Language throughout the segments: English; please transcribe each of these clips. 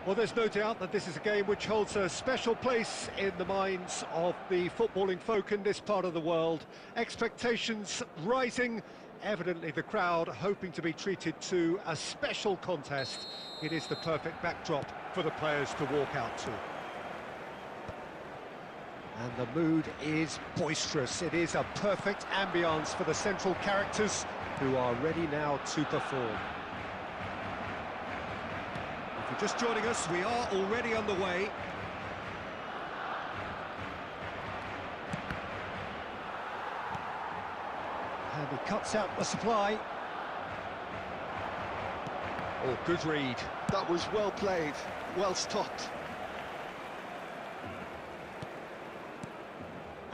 Well, there's no doubt that this is a game which holds a special place in the minds of the footballing folk in this part of the world. Expectations rising, evidently the crowd hoping to be treated to a special contest. It is the perfect backdrop for the players to walk out to. And the mood is boisterous. It is a perfect ambience for the central characters who are ready now to perform. If you're just joining us, we are already underway. And he cuts out the supply. Oh, good read. That was well played, well stopped.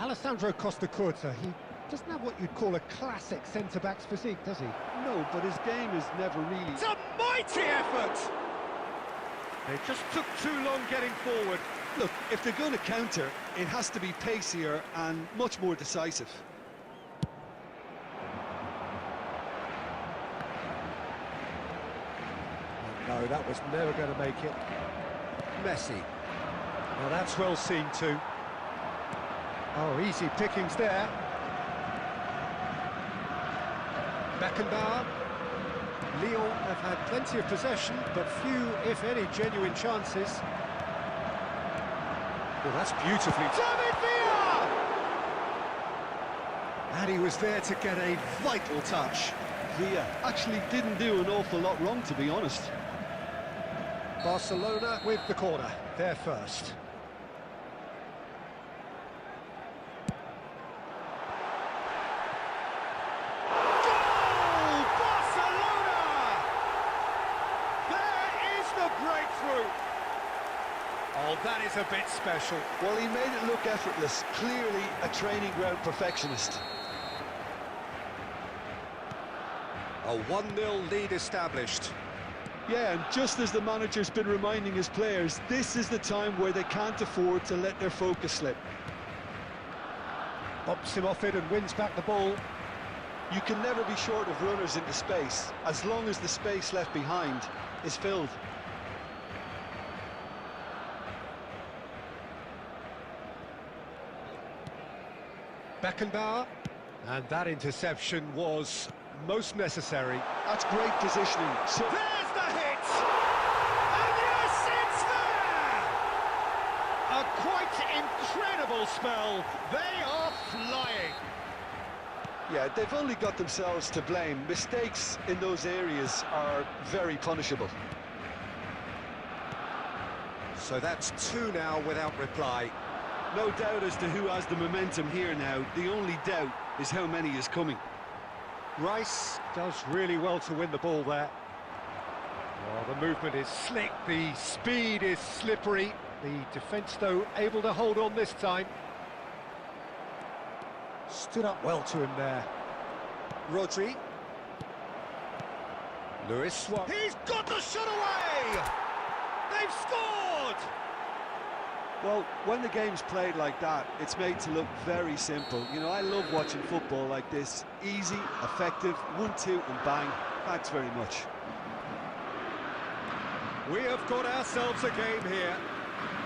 Alessandro Costacurta, he doesn't have what you'd call a classic centre-back's physique, does he? No, but his game is never really... It's a mighty effort! They just took too long getting forward. Look, if they're going to counter, it has to be pacier and much more decisive. No, that was never going to make it. Messi. Well, that's well seen too. Oh, easy pickings there. Beckenbauer. Lyon have had plenty of possession, but few, if any, genuine chances. Well, that's beautifully... David Villa! And he was there to get a vital touch. Villa actually didn't do an awful lot wrong, to be honest. Barcelona with the corner, they're first. Oh, that is a bit special. Well, he made it look effortless. Clearly a training ground perfectionist. A 1-0 lead established. Yeah, and just as the manager's been reminding his players, this is the time where they can't afford to let their focus slip. Bumps him off it and wins back the ball. You can never be short of runners into space, as long as the space left behind is filled. Beckenbauer, and that interception was most necessary. That's great positioning. So there's the hit! And yes, it's there! A quite incredible spell. They are flying. Yeah, they've only got themselves to blame. Mistakes in those areas are very punishable. So that's two now without reply. No doubt as to who has the momentum here now. The only doubt is how many is coming. Rice does really well to win the ball there. Well, the movement is slick, the speed is slippery. The defence, though, able to hold on this time. Stood up well to him there. Rodri. Lewis Suarez. He's got the shot away! They've scored! Well, when the game's played like that, it's made to look very simple. You know, I love watching football like this. Easy, effective, 1-2 and bang. Thanks very much. We have got ourselves a game here.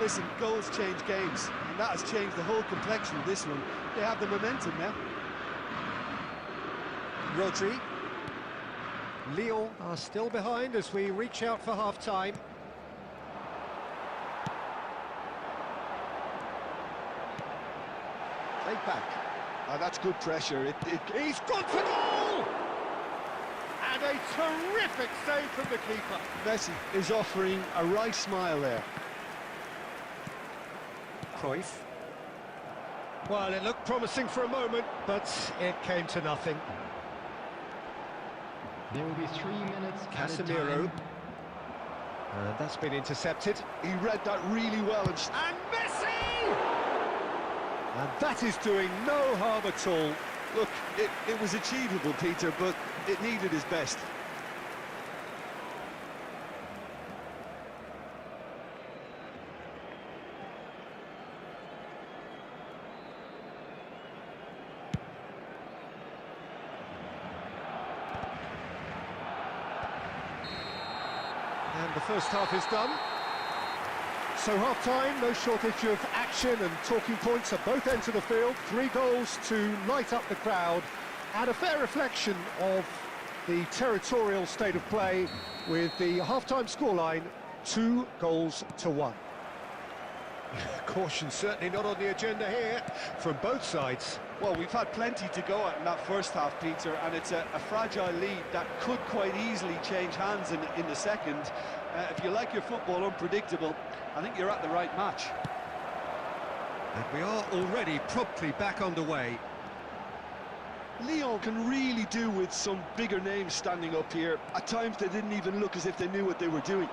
Listen, goals change games, and that has changed the whole complexion of this one. They have the momentum now. Rodri. Lyon are still behind as we reach out for half-time. Take back. That's good pressure. He's gone for goal! And a terrific save from the keeper. Messi is offering a right smile there. Cruyff. Well, it looked promising for a moment, but it came to nothing. There will be 3 minutes. Casemiro. And that's been intercepted. He read that really well. And Messi! And that is doing no harm at all. Look, it was achievable, Peter, but it needed his best. And the first half is done. So half-time, no shortage of action and talking points at both ends of the field. 3 goals to light up the crowd, and a fair reflection of the territorial state of play, with the half-time scoreline 2-1. Caution certainly not on the agenda here from both sides. Well, we've had plenty to go at in that first half, Peter, and it's a fragile lead that could quite easily change hands in the second. If you like your football unpredictable, I think you're at the right match. And we are already promptly back underway. Lyon can really do with some bigger names standing up here. At times they didn't even look as if they knew what they were doing.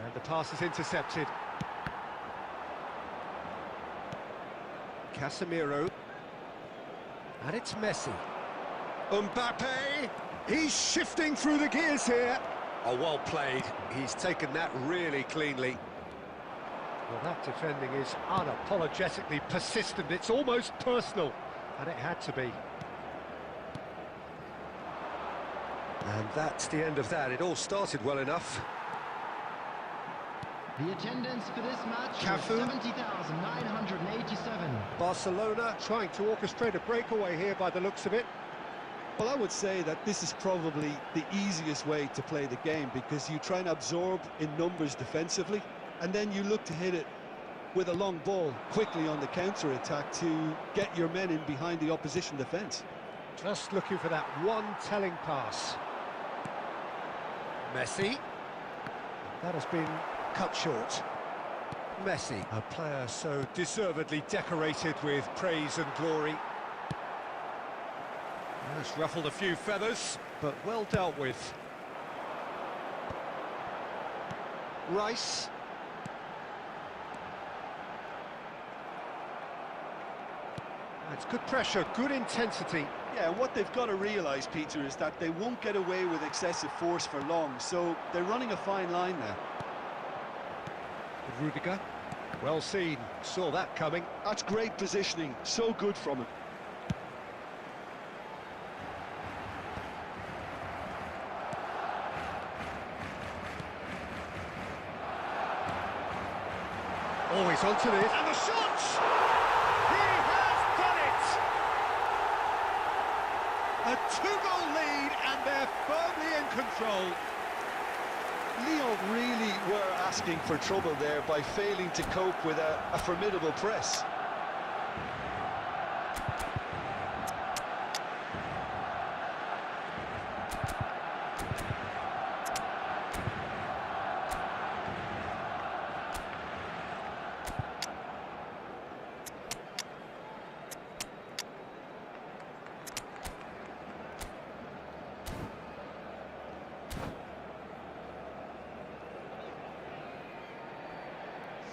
And the pass is intercepted. Casemiro. And it's Messi. Mbappe! He's shifting through the gears here. Oh, well played. He's taken that really cleanly. Well, that defending is unapologetically persistent. It's almost personal, and it had to be. And that's the end of that. It all started well enough. The attendance for this match Cafu. was 70,987. Barcelona trying to orchestrate a breakaway here by the looks of it. Well, I would say that this is probably the easiest way to play the game, because you try and absorb in numbers defensively, and then you look to hit it with a long ball quickly on the counter-attack to get your men in behind the opposition defence. Just looking for that one telling pass. Messi. That has been cut short. Messi, a player so deservedly decorated with praise and glory. It's ruffled a few feathers, but well dealt with. Rice. That's good pressure, good intensity. Yeah, and what they've got to realise, Peter, is that they won't get away with excessive force for long, so they're running a fine line there. Rudiger, well seen, saw that coming. That's great positioning, so good from him. Always onto this, and the shot! He has done it! A 2-goal lead, and they're firmly in control. Lyon really were asking for trouble there by failing to cope with a formidable press.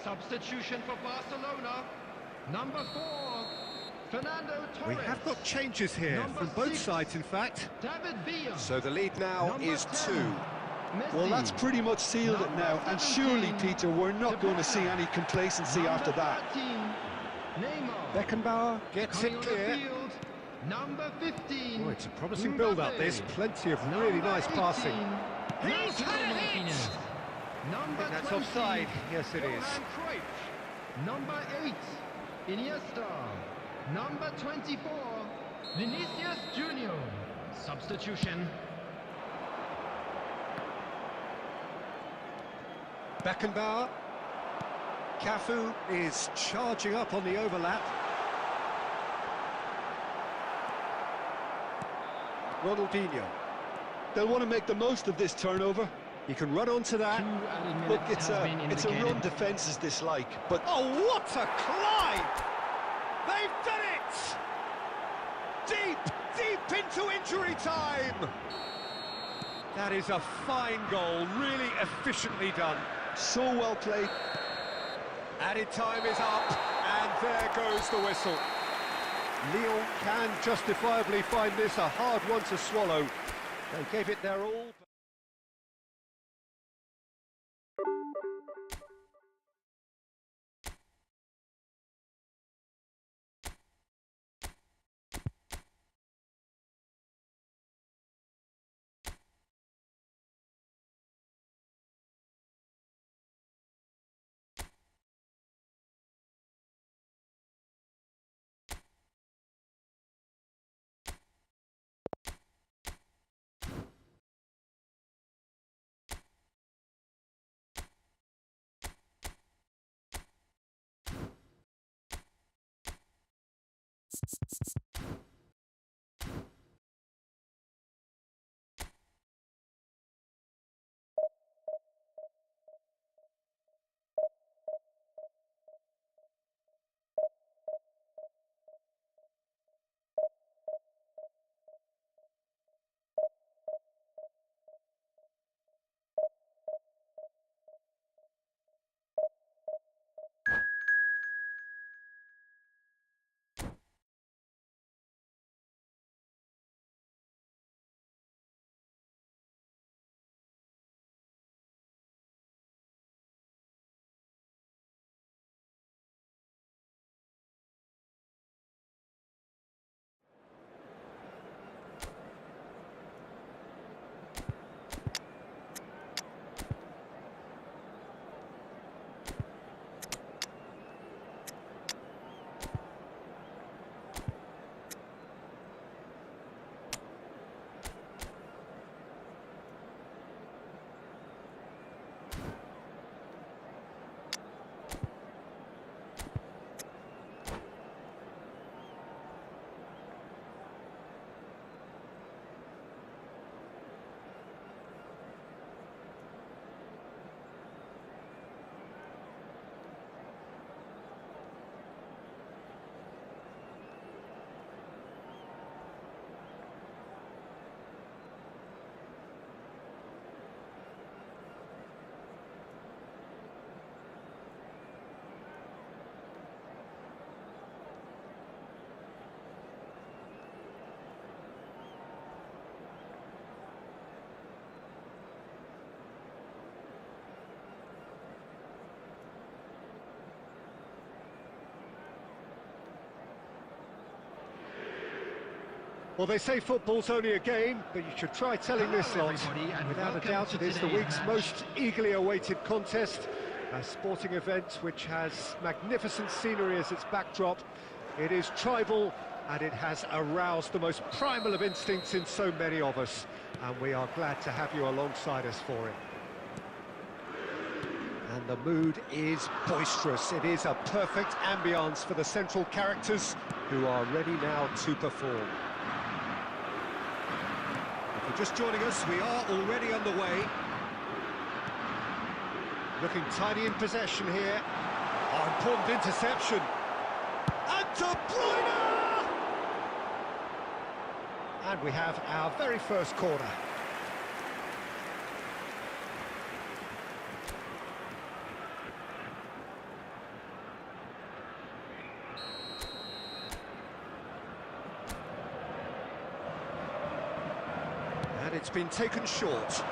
Substitution for Barcelona. Number 4, Fernando Torres. We have got changes here Number from both 6, sides, in fact. David Villa. So the lead now Number is 10, 2. Messi. Well, that's pretty much sealed it now, and surely, Peter, we're not going to see any complacency after that. 13, Neymar. Beckenbauer gets Coming it on the clear. field, number 15. Oh, it's a promising Mbappe. build-up, this. Plenty of really Number nice passing. 18, He's Lautaro had it! Martinez. Number That's 20, offside. Yes, it is. Johan Cruyff. Number 8, Iniesta. Number 24, Vinicius Junior. Substitution. Beckenbauer. Cafu is charging up on the overlap. Ronaldinho. They'll want to make the most of this turnover. He can run onto that. Look, it's a run defence's dislike, but... Oh, what a climb! They've done it! Deep into injury time! That is a fine goal, really efficiently done. So well played. Added time is up, and there goes the whistle. Lyon can justifiably find this a hard one to swallow. They gave it their all. Well, they say football's only a game, but you should try telling this lot. Without a doubt, it is the week's most eagerly awaited contest. A sporting event which has magnificent scenery as its backdrop. It is tribal, and it has aroused the most primal of instincts in so many of us. And we are glad to have you alongside us for it. And the mood is boisterous. It is a perfect ambience for the central characters who are ready now to perform. If you're just joining us, we are already underway. Looking tiny in possession here. Oh, important interception. And De Bruyne! And we have our very first corner. And it's been taken short.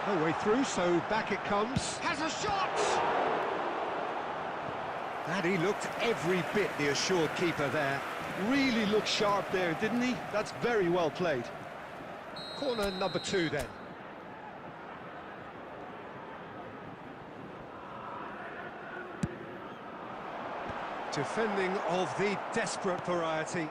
No way through, so back it comes. Has a shot! And he looked every bit the assured keeper there. Really looked sharp there, didn't he? That's very well played. Corner number 2 then. Defending of the desperate variety.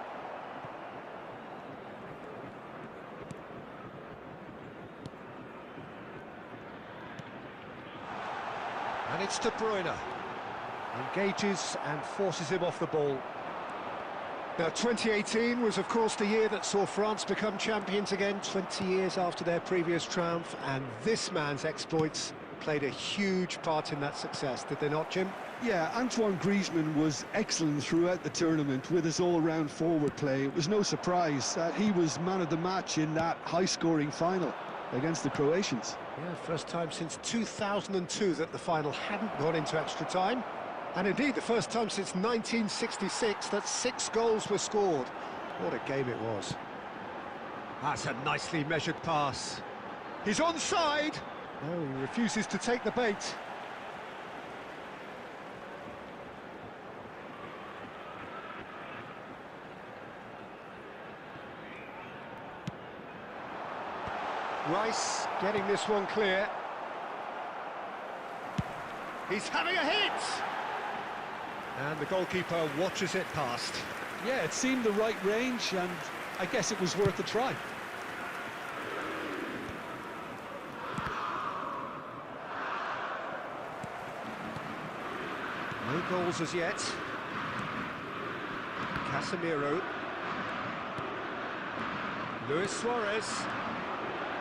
And it's De Bruyne. Engages and forces him off the ball. Now, 2018 was, of course, the year that saw France become champions again, 20 years after their previous triumph, and this man's exploits played a huge part in that success, did they not, Jim? Yeah, Antoine Griezmann was excellent throughout the tournament with his all-round forward play. It was no surprise that he was man of the match in that high-scoring final against the Croatians. Yeah, first time since 2002 that the final hadn't gone into extra time. And indeed, the first time since 1966 that 6 goals were scored. What a game it was. That's a nicely measured pass. He's onside! No, he refuses to take the bait. Rice getting this one clear. He's having a hit! And the goalkeeper watches it past. Yeah, it seemed the right range, and I guess it was worth a try. No goals as yet. Casemiro. Luis Suarez.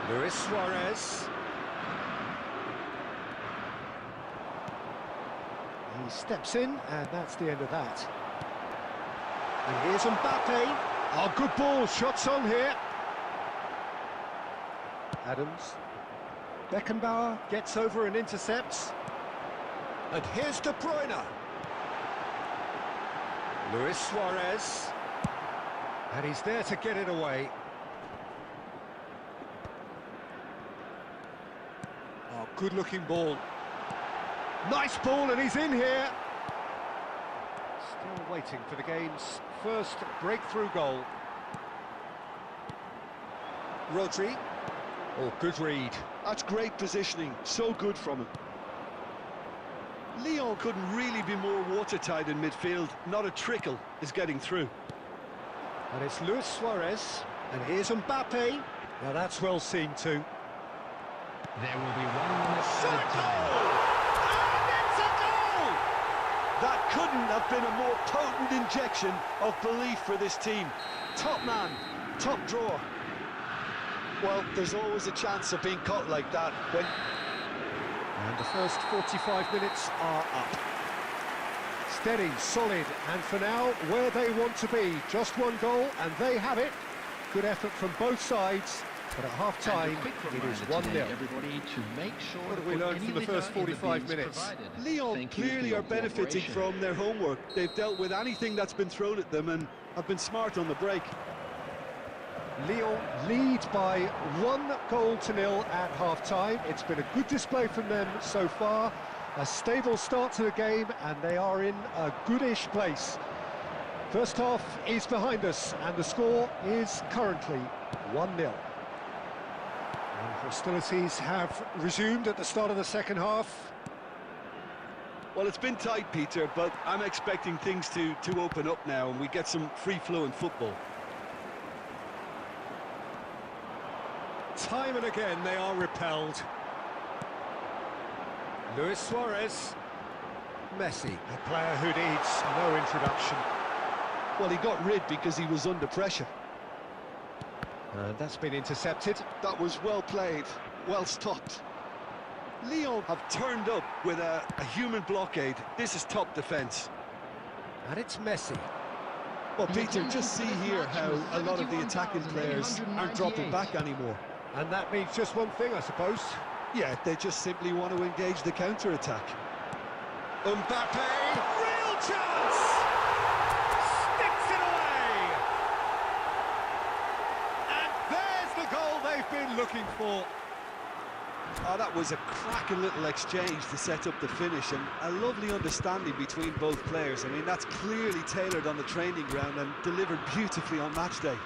Luis Suarez. He steps in, and that's the end of that. And here's Mbappe. Oh, good ball, shots on here. Adams. Beckenbauer gets over and intercepts. And here's De Bruyne. Luis Suarez. And he's there to get it away. Oh, good-looking ball. Nice ball, and he's in here. Still waiting for the game's first breakthrough goal. Rodri. Oh, good read. That's great positioning, so good from him. Lyon couldn't really be more watertight in midfield. Not a trickle is getting through. And it's Luis Suarez. And here's Mbappe. Now that's well seen too. There will be 1 minute added time. And it's a goal! That couldn't have been a more potent injection of belief for this team. Top man, top drawer. Well, there's always a chance of being caught like that when... And the first 45 minutes are up. Steady, solid, and for now, where they want to be. Just one goal, and they have it. Good effort from both sides, but at half-time, it is 1-0. Everybody to make sure What have we learned from the first 45 minutes? Lyon clearly are benefiting from their homework. They've dealt with anything that's been thrown at them and have been smart on the break. Lyon lead by 1-0 at half-time. It's been a good display from them so far. A stable start to the game, and they are in a goodish place. First half is behind us, and the score is currently 1-0. And hostilities have resumed at the start of the second half. Well, it's been tight, Peter, but I'm expecting things to open up now, and we get some free-flowing football. Time and again they are repelled. Luis Suarez. Messi, a player who needs no introduction. Well, he got rid because he was under pressure. And that's been intercepted. That was well played, well stopped. Lyon have turned up with a human blockade. This is top defence. And it's Messi. Well, Peter, just see here how a lot of the attacking players aren't dropping back anymore. And that means just one thing, I suppose. Yeah, they just simply want to engage the counter-attack. Mbappe, real chance! Sticks it away! And there's the goal they've been looking for. Oh, that was a cracking little exchange to set up the finish, and a lovely understanding between both players. I mean, that's clearly tailored on the training ground and delivered beautifully on match day.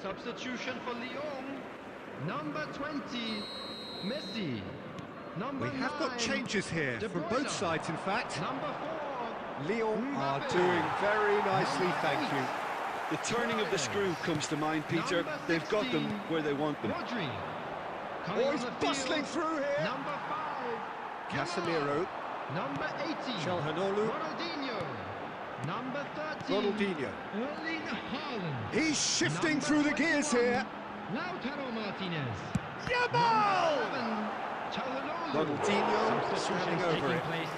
Substitution for Lyon. Number 20, Messi. Number We have 9, got changes here De from Bruyne. both sides, in fact. Number 4, Lyon are Mbappe. doing very nicely, thank you. The turning of the screw comes to mind, Peter. Number They've got them 16, where they want them. Rodri. Coming Oh, on he's the bustling field, through here. Number 5, Casemiro, Number 18, Calhanoglu, Ronaldinho. Number 13, Ronaldinho. Erling Haaland. He's shifting Number through the gears 21, here. Lautaro Martinez. Yamal! Number 11, Calhanoglu. Ronaldinho Substitutions standing over taking it. place.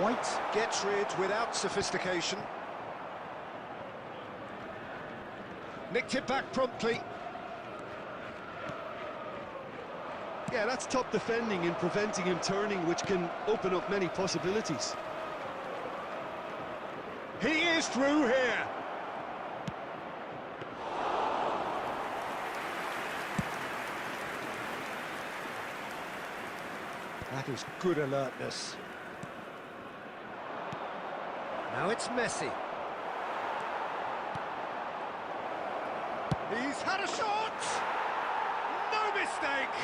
White gets rid without sophistication. Nicked it back promptly. Yeah, that's top defending and preventing him turning, which can open up many possibilities. He is through here. That is good alertness. Now it's Messi. He's had a shot! No mistake!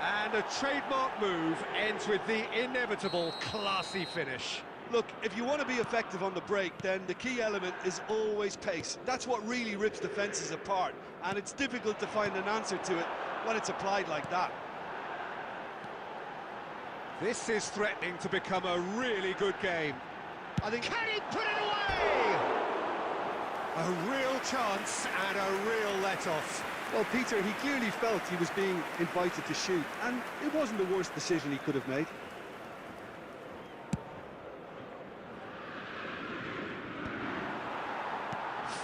And a trademark move ends with the inevitable classy finish. Look, if you want to be effective on the break, then the key element is always pace. That's what really rips defences apart, and it's difficult to find an answer to it when it's applied like that. This is threatening to become a really good game. I think... Can he put it away? A real chance and a real let-off. Well, Peter, he clearly felt he was being invited to shoot, and it wasn't the worst decision he could have made.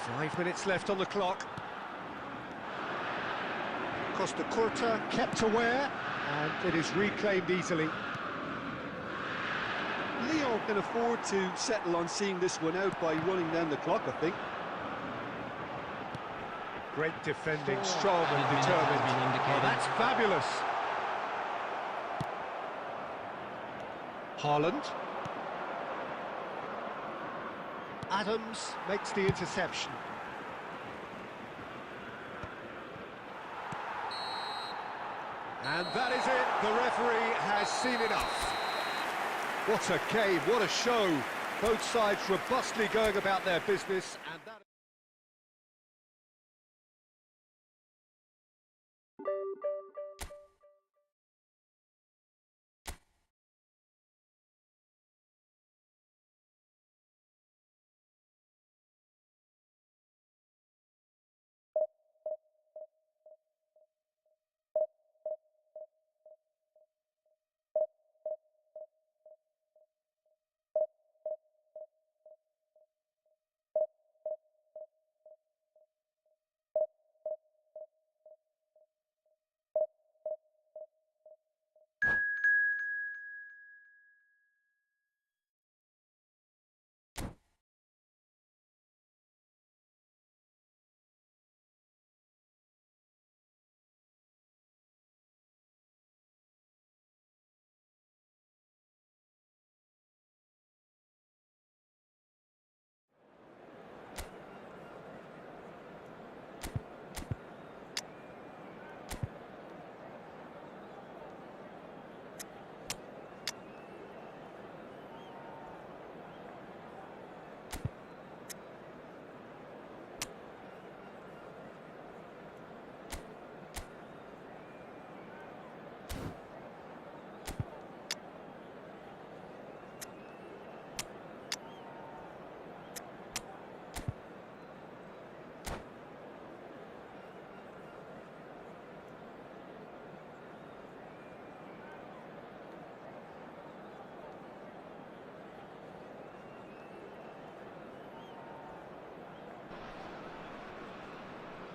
Five minutes left on the clock. Costa Curta kept aware, and it is reclaimed easily. Lyon can afford to settle on seeing this one out by running down the clock, I think. Great defending, strong and determined. Oh, that's fabulous. Haaland. Adams makes the interception. And that is it. The referee has seen enough. What a game, what a show. Both sides robustly going about their business, and that...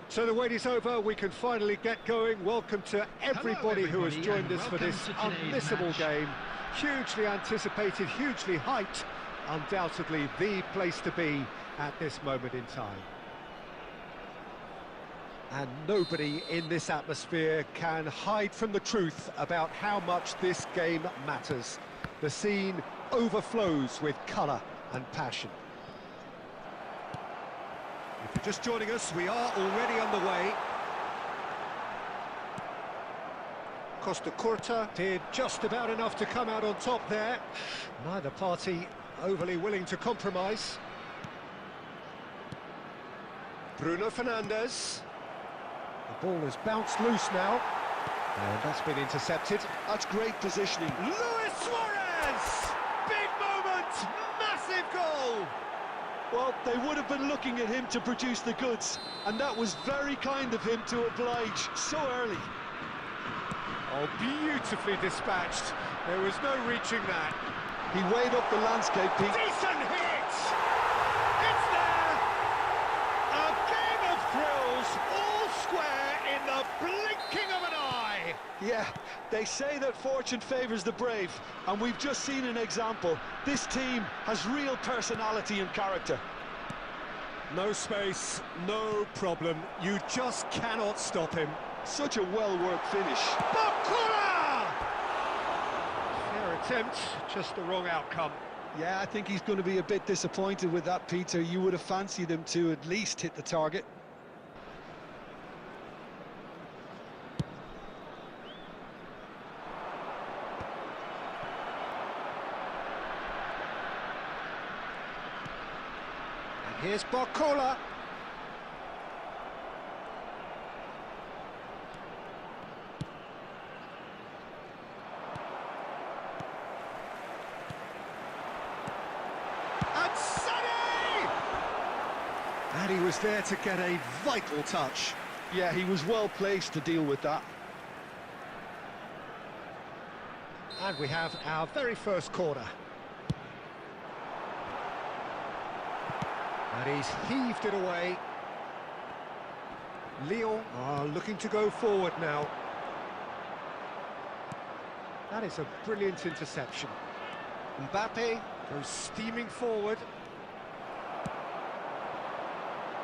So the wait is over, we can finally get going. Welcome to everybody who has joined us for this unmissable game. Hugely anticipated, hugely hyped, undoubtedly the place to be at this moment in time. And nobody in this atmosphere can hide from the truth about how much this game matters. The scene overflows with colour and passion. If you're just joining us, we are already underway. Costa Curta did just about enough to come out on top there. Neither party overly willing to compromise. Bruno Fernandes. The ball has bounced loose now. And that's been intercepted. That's great positioning. Luis Suarez! Big moment! Massive goal! Well, they would have been looking at him to produce the goods, and that was very kind of him to oblige so early. Oh, beautifully dispatched. There was no reaching that. He weighed up the landscape, Pete. Decent hit! It's there! A game of thrills, all square in the blinking of an eye! Yeah, they say that fortune favours the brave, and we've just seen an example. This team has real personality and character. No space, no problem. You just cannot stop him. Such a well-worked finish. Bakula! attempt, just the wrong outcome. Yeah, I think he's going to be a bit disappointed with that, Peter. You would have fancied him to at least hit the target. And here's Barcola. And he was there to get a vital touch. Yeah, he was well placed to deal with that. And we have our very first corner. And he's heaved it away. Lyon are looking to go forward now. That is a brilliant interception. Mbappe goes steaming forward.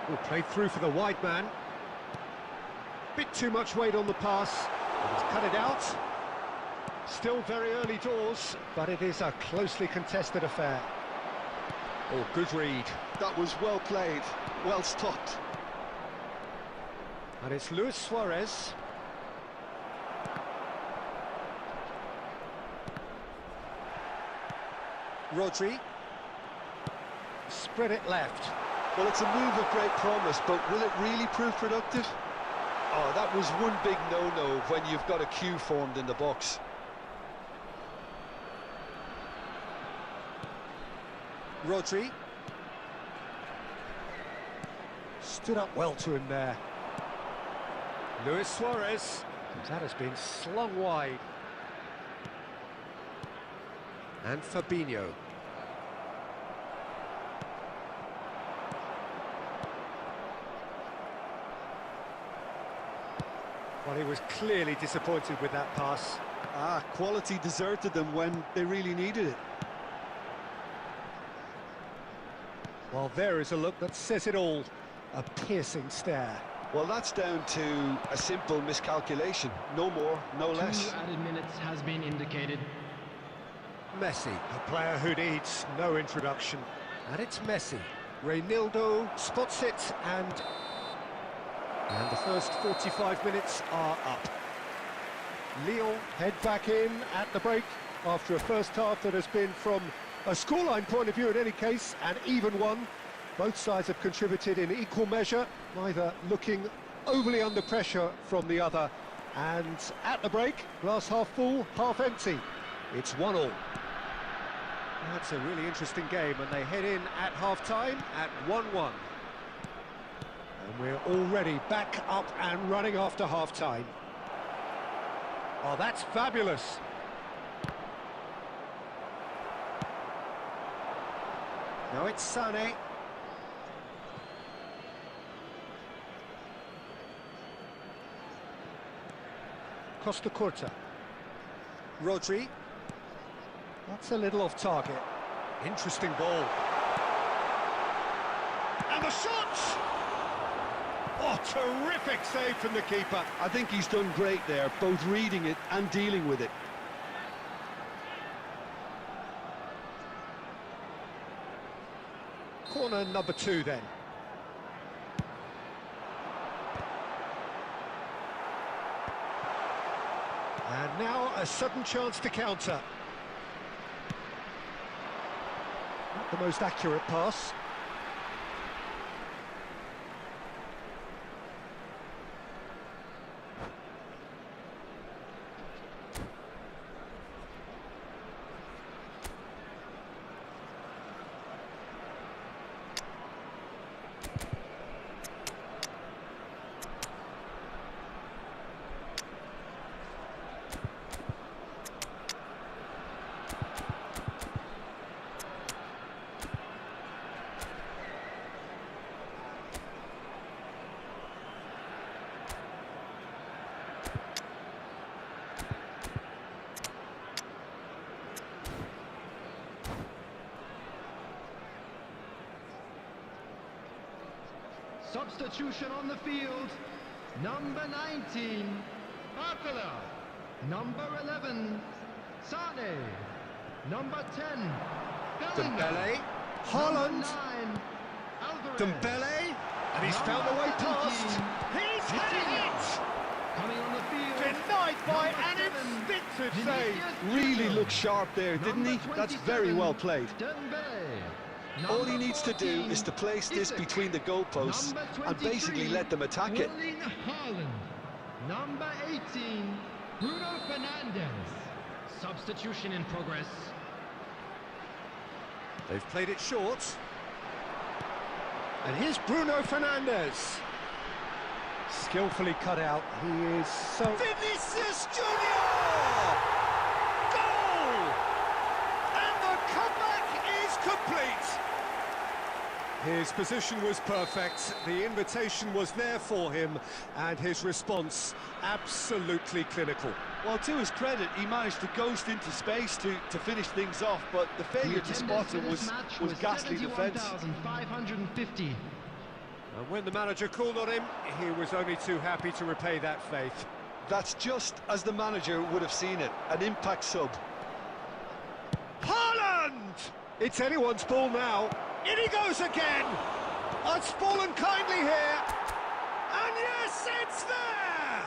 Will play through for the wide man. Bit too much weight on the pass. He's cut it out. Still very early doors, but it is a closely contested affair. Oh, good read. That was well played, well stopped. And it's Luis Suarez. Rodri. Spread it left. Well, it's a move of great promise, but will it really prove productive? Oh, that was one big no-no when you've got a queue formed in the box. Rodri. Stood up well to him there. Luis Suarez. That has been slung wide. And Fabinho. Well, he was clearly disappointed with that pass. Quality deserted them when they really needed it. Well, there is a look that says it all. A piercing stare. Well, that's down to a simple miscalculation. No more, no less. 2 added minutes has been indicated. Messi, a player who needs no introduction. And it's Messi. Reynaldo spots it, and the first 45 minutes are up. Lyon head back in at the break after a first half that has been, from a scoreline point of view in any case, an even one. Both sides have contributed in equal measure, neither looking overly under pressure from the other. And at the break, glass half full, half empty. It's 1-1. That's a really interesting game, and they head in at half-time at 1-1. And we're already back up and running after half-time. Oh, that's fabulous. Now it's Sané. Costa Curta. Rodri. That's a little off target. Interesting ball. And the shot! Oh, terrific save from the keeper. I think he's done great there, both reading it and dealing with it. Corner number 2 then. And now a sudden chance to counter. Not the most accurate pass. Substitution on the field. Number 19, Barcola. Number 11, Sané. Number 10, Bellingham. Dembele, Number Haaland, 9, Alvarez. Dembele, and he's found a way past. He's had it! Coming on the field. Denied by Number an 7, instinctive Vinicius save. Really Junior. looked sharp there, didn't he? Number That's very 27, well played. Dembele. All he Number needs to do 14, is to place this Isak. between the goalposts Number and basically 23, let them attack it. Erling Haaland. Number 18, Bruno Fernandes. Substitution in progress. They've played it short. And here's Bruno Fernandes. Skillfully cut out. He is so... Vinicius Junior! Goal! And the comeback is complete. His position was perfect. The invitation was there for him, and his response absolutely clinical. Well, to his credit, he managed to ghost into space to finish things off, but the failure to spot him was ghastly defence. 71,550. And when the manager called on him, he was only too happy to repay that faith. That's just as the manager would have seen it, an impact sub. Haaland! It's anyone's ball now. In he goes again. It's fallen kindly here. And yes, it's there!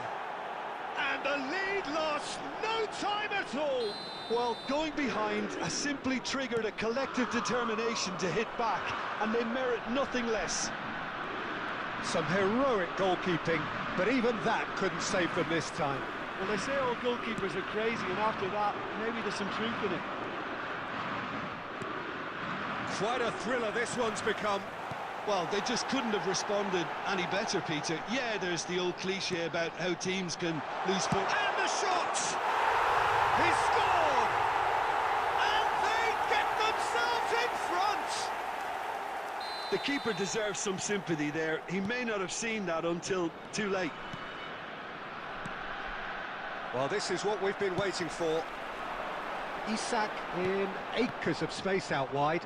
And the lead lost no time at all. Well, going behind has simply triggered a collective determination to hit back, and they merit nothing less. Some heroic goalkeeping, but even that couldn't save them this time. Well, they say all goalkeepers are crazy, and after that, maybe there's some truth in it. Quite a thriller this one's become. Well, they just couldn't have responded any better, Peter. Yeah, there's the old cliche about how teams can lose foot. And the shot! He scored! And they get themselves in front! The keeper deserves some sympathy there. He may not have seen that until too late. Well, this is what we've been waiting for. Isak in acres of space out wide.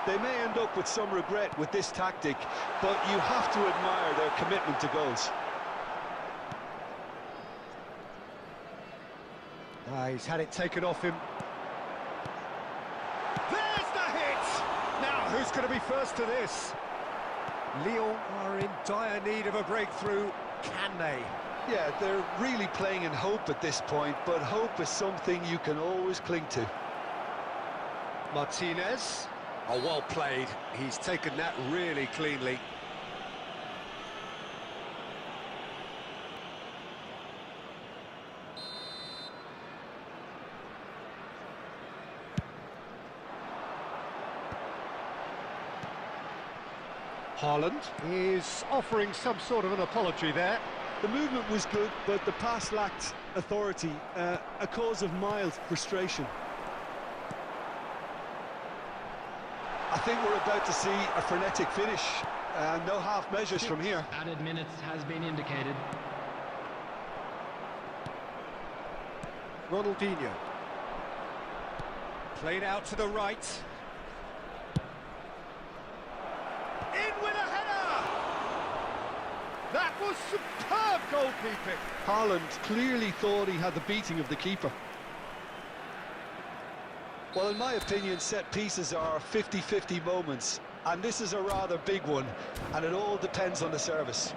They may end up with some regret with this tactic, but you have to admire their commitment to goals. He's had it taken off him. There's the hit! Now, who's going to be first to this? Lyon are in dire need of a breakthrough. Can they? Yeah, they're really playing in hope at this point, but hope is something you can always cling to. Martinez. Oh, well played. He's taken that really cleanly. Haaland is offering some sort of an apology there. The movement was good, but the pass lacked authority, a cause of mild frustration. I think we're about to see a frenetic finish. No half measures from here. Added minutes has been indicated. Ronaldinho. Played out to the right. In with a header! That was superb goalkeeping. Haaland clearly thought he had the beating of the keeper. Well, in my opinion, set pieces are 50-50 moments, and this is a rather big one, and it all depends on the service.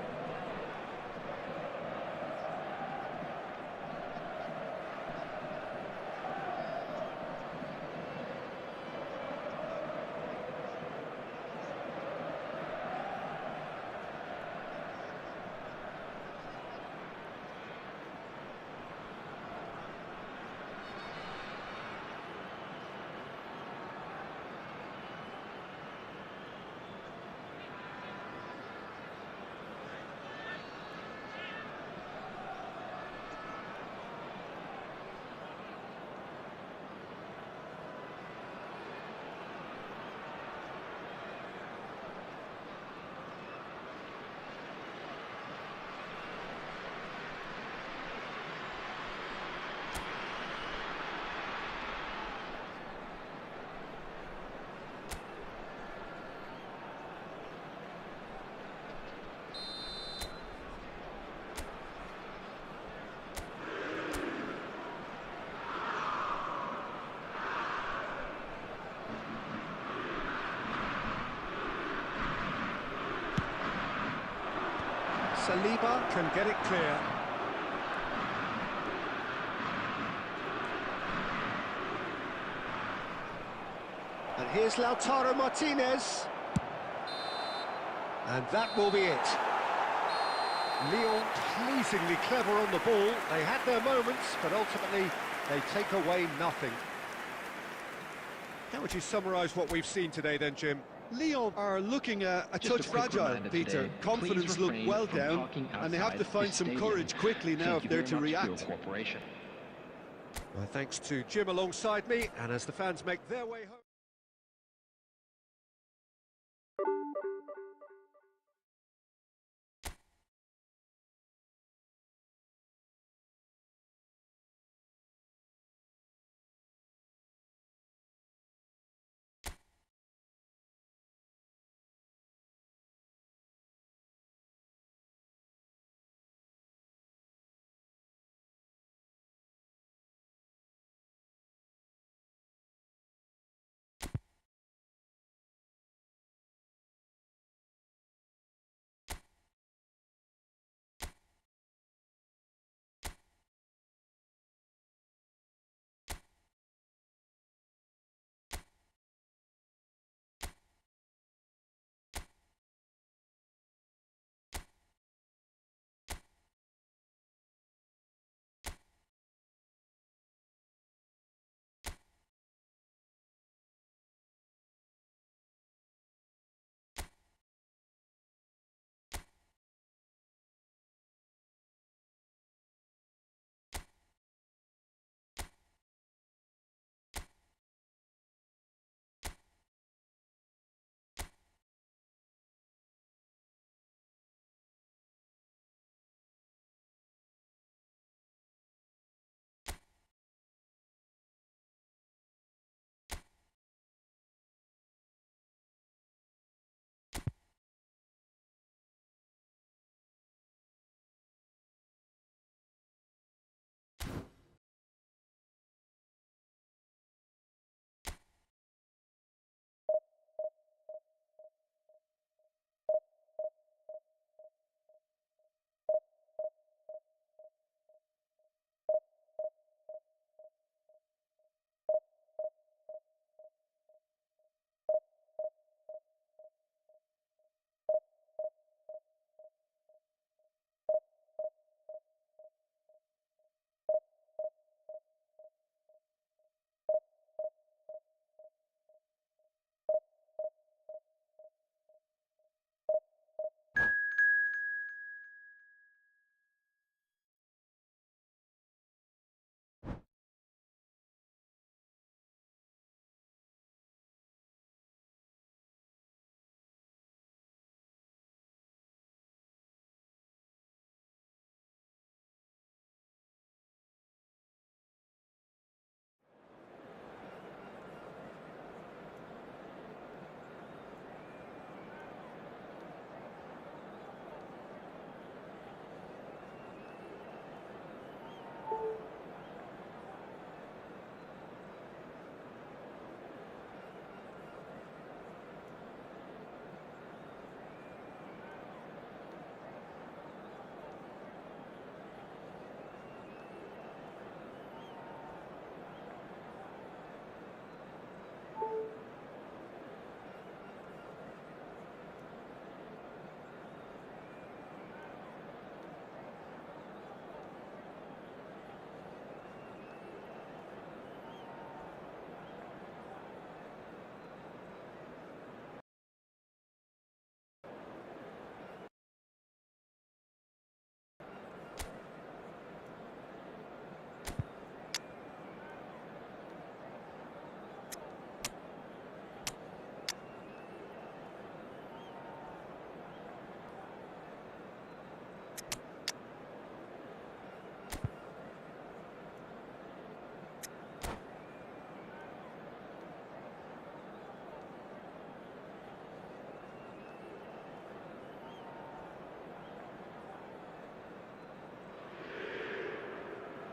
Saliba can get it clear. And here's Lautaro Martinez. And that will be it. Lyon pleasingly clever on the ball. They had their moments, but ultimately they take away nothing. How would you summarise what we've seen today then, Jim? Lyon are looking a touch fragile, Peter. Today, confidence look well down, and they have to find some courage quickly now if they're to react. Well, thanks to Jim alongside me, and as the fans make their way home.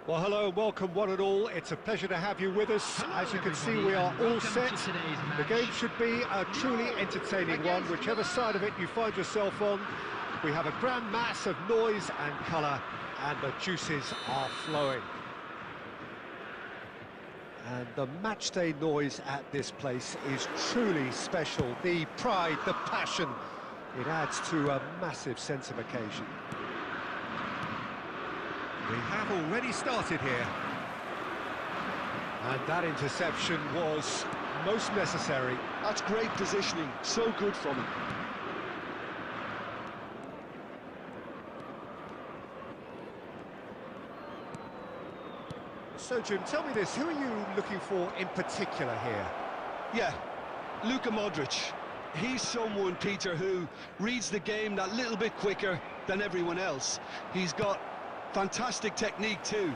Well, hello and welcome one and all. It's a pleasure to have you with us. As you can see, we are all set. The game should be a truly entertaining one, whichever side of it you find yourself on. We have a grand mass of noise and colour, and the juices are flowing. And the matchday noise at this place is truly special. The pride, the passion, it adds to a massive sense of occasion. We have already started here. And that interception was most necessary. That's great positioning, so good from him. So, Jim, tell me this, who are you looking for in particular here? Yeah, Luka Modric. He's someone, Peter, who reads the game that little bit quicker than everyone else. He's got fantastic technique too,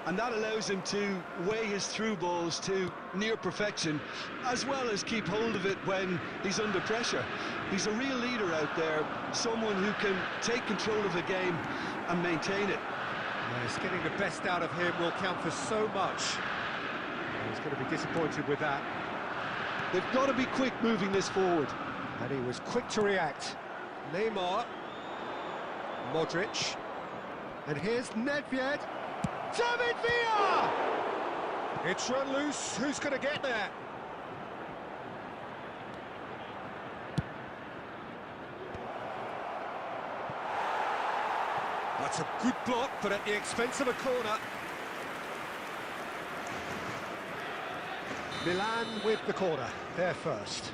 and that allows him to weigh his through balls to near perfection, as well as keep hold of it when he's under pressure. He's a real leader out there, someone who can take control of the game and maintain it. Yes, getting the best out of him will count for so much. He's going to be disappointed with that. They've got to be quick moving this forward. And he was quick to react. Neymar. Modric. And here's Nedved. David Villa! It's run loose. Who's going to get there? That's a good block, but at the expense of a corner. Milan with the corner, there first.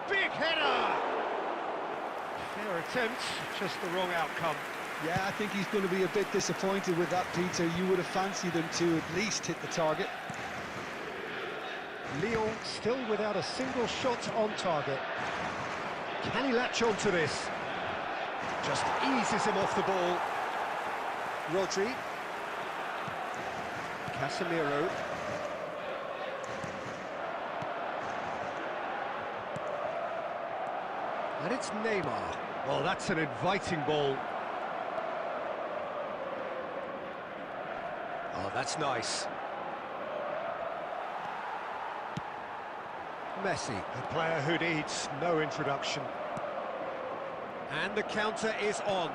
Big header! Fair attempt, just the wrong outcome. Yeah, I think he's going to be a bit disappointed with that, Peter. You would have fancied him to at least hit the target. Lyon still without a single shot on target. Can he latch on to this? Just eases him off the ball. Rodri. Casemiro. And it's Neymar. Well, that's an inviting ball. Oh, that's nice. Messi, a player who needs no introduction. And the counter is on.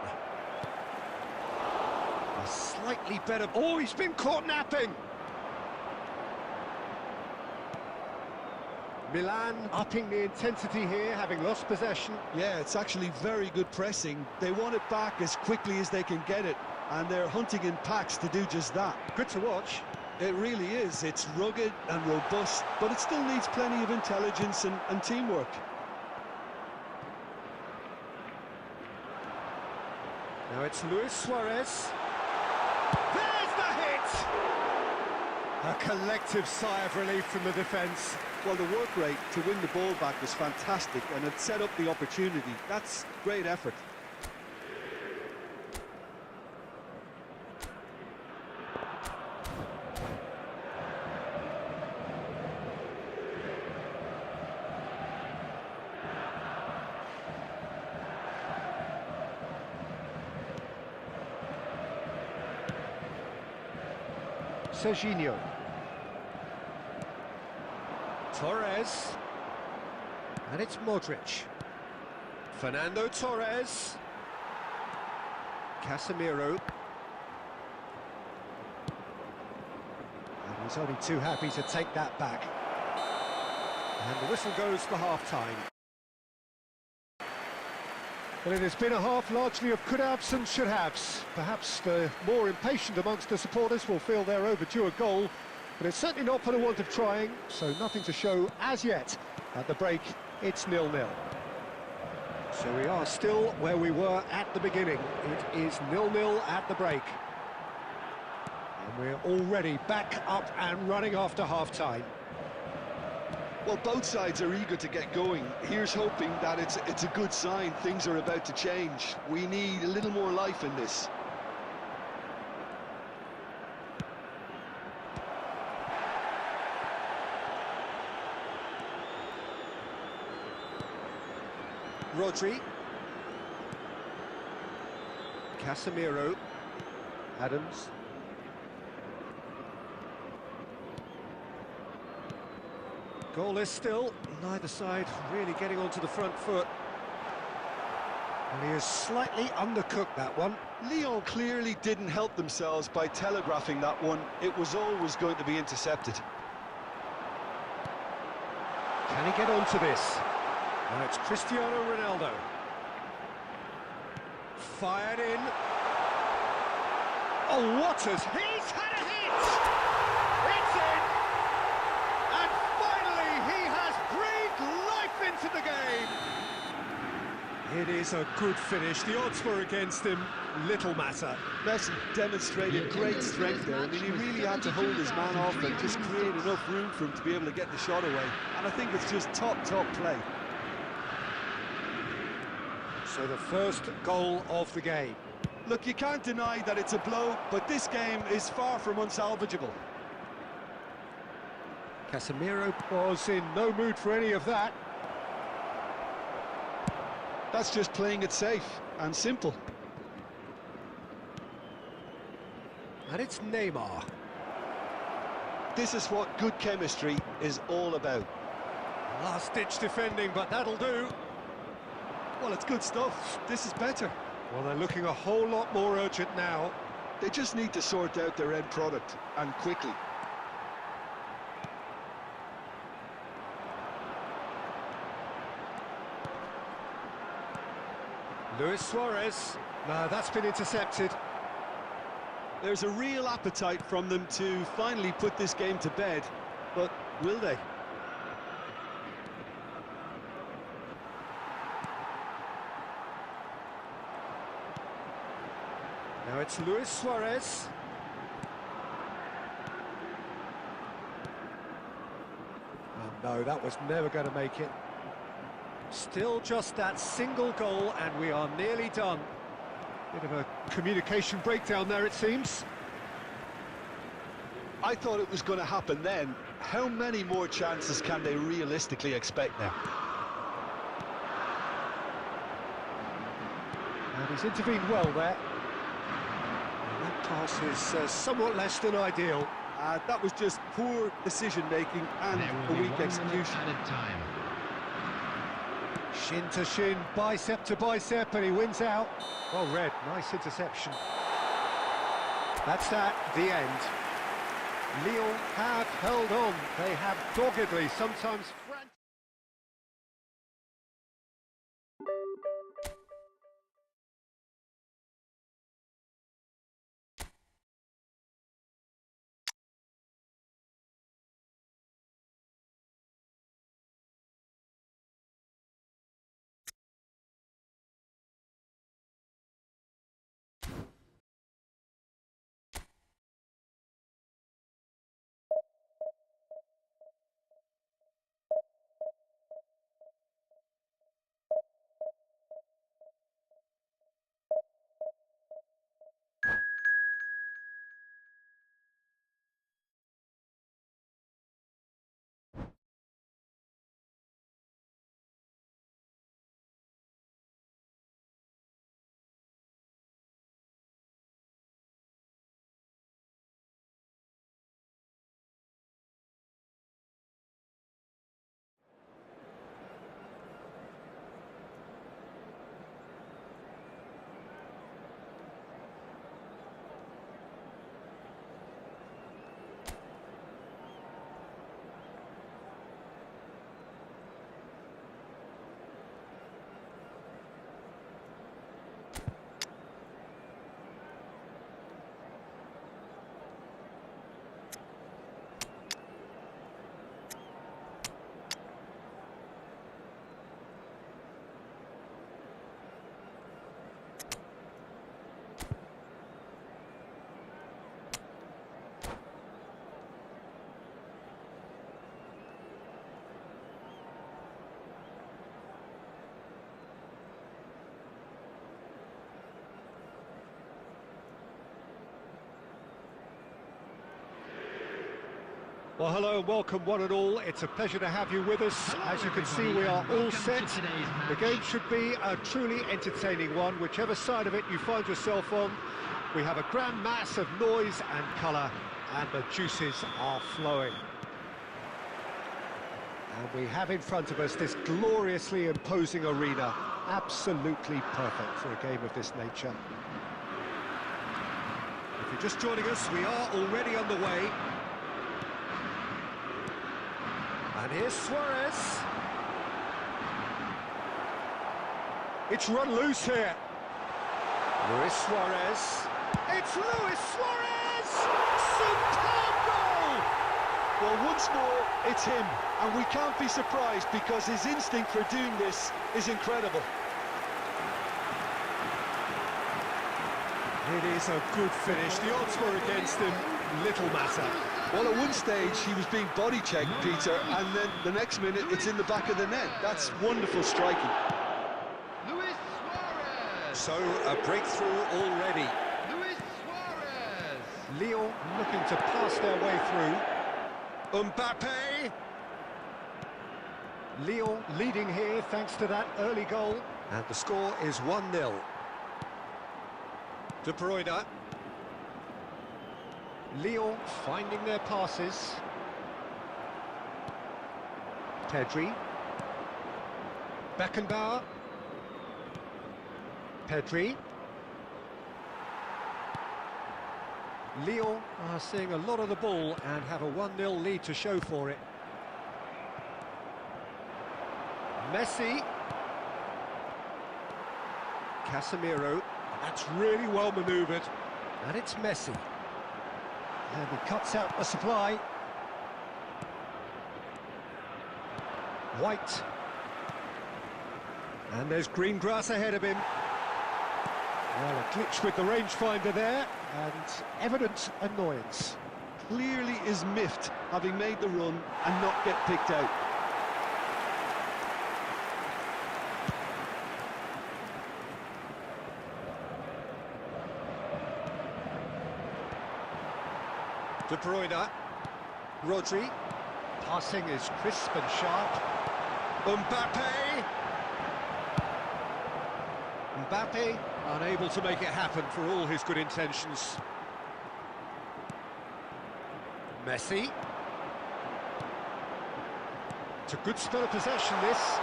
A slightly better... Oh, he's been caught napping! Milan upping the intensity here, having lost possession. Yeah, it's actually very good pressing. They want it back as quickly as they can get it, and they're hunting in packs to do just that. Good to watch. It really is. It's rugged and robust, but it still needs plenty of intelligence and teamwork. Now it's Luis Suarez. There's the hit! A collective sigh of relief from the defence. Well, the work rate to win the ball back was fantastic, and it set up the opportunity. That's great effort. Serginho. Torres. And it's Modric. Fernando Torres. Casemiro. And he's only too happy to take that back. And the whistle goes for half-time. Well, it has been a half largely of could-haves and should-haves. Perhaps the more impatient amongst the supporters will feel they're overdue a goal, but it's certainly not for the want of trying, so nothing to show as yet. At the break, it's 0-0. So we are still where we were at the beginning. It is 0-0 at the break. And we're already back up and running after half-time. Well, both sides are eager to get going. Here's hoping that it's a good sign. Things are about to change. We need a little more life in this. Rodri. Casemiro. Adams. Goalless still, neither side really getting onto the front foot. And he has slightly undercooked that one. Lyon clearly didn't help themselves by telegraphing that one. It was always going to be intercepted. Can he get onto this? And it's Cristiano Ronaldo. Fired in. Oh, Waters! He's had a hit! It's in! And finally he has breathed life into the game! It is a good finish. The odds were against him. Little matter. Messi demonstrated great strength there. I mean, he really had to hold his man off and just create enough room for him to be able to get the shot away. And I think it's just top play. So the first goal of the game. Look, you can't deny that it's a blow, but this game is far from unsalvageable. Casemiro was in no mood for any of that. That's just playing it safe and simple. And it's Neymar. This is what good chemistry is all about. Last-ditch defending, but that'll do. Well, it's good stuff. This is better. Well, they're looking a whole lot more urgent now. They just need to sort out their end product, and quickly. Luis Suarez. No, that's been intercepted. There's a real appetite from them to finally put this game to bed, but will they? Now it's Luis Suarez. Oh no, that was never going to make it. Still just that single goal and we are nearly done. Bit of a communication breakdown there, it seems. I thought it was going to happen then. How many more chances can they realistically expect now? And he's intervened well there. And that pass is somewhat less than ideal. That was just poor decision-making and a weak execution. Shin to shin, bicep to bicep, and he wins out. Well read, nice interception. That's that, the end. Lyon have held on. They have doggedly, sometimes frantically. Well, hello and welcome one and all. It's a pleasure to have you with us. As you can see, we are all set. The game should be a truly entertaining one, whichever side of it you find yourself on. We have a grand mass of noise and colour, and the juices are flowing. And we have in front of us this gloriously imposing arena. Absolutely perfect for a game of this nature. If you're just joining us, we are already on the way. And here's Suarez. It's run loose here. Luis Suarez. It's Luis Suarez! Superb goal! Well, once more, it's him, and we can't be surprised because his instinct for doing this is incredible. It is a good finish. The odds were against him. Little matter. Well, at one stage, he was being body-checked, Peter, and then the next minute, it's in the back of the net. That's wonderful striking. Luis Suarez. So, a breakthrough already. Luis Suarez. Lyon looking to pass their way through. Mbappe! Lyon leading here thanks to that early goal. And the score is 1-0. De Bruyne. Lyon finding their passes. Pedri. Beckenbauer. Pedri. Lyon are seeing a lot of the ball and have a 1-0 lead to show for it. Messi. Casemiro. That's really well manoeuvred. And it's Messi. And he cuts out the supply. White. And there's green grass ahead of him. Well, a glitch with the rangefinder there, and evident annoyance. Clearly is miffed, having made the run and not get picked out. De Bruyne. Rodri. Passing is crisp and sharp. Mbappe. Mbappe unable to make it happen for all his good intentions. Messi. It's a good spell of possession, this.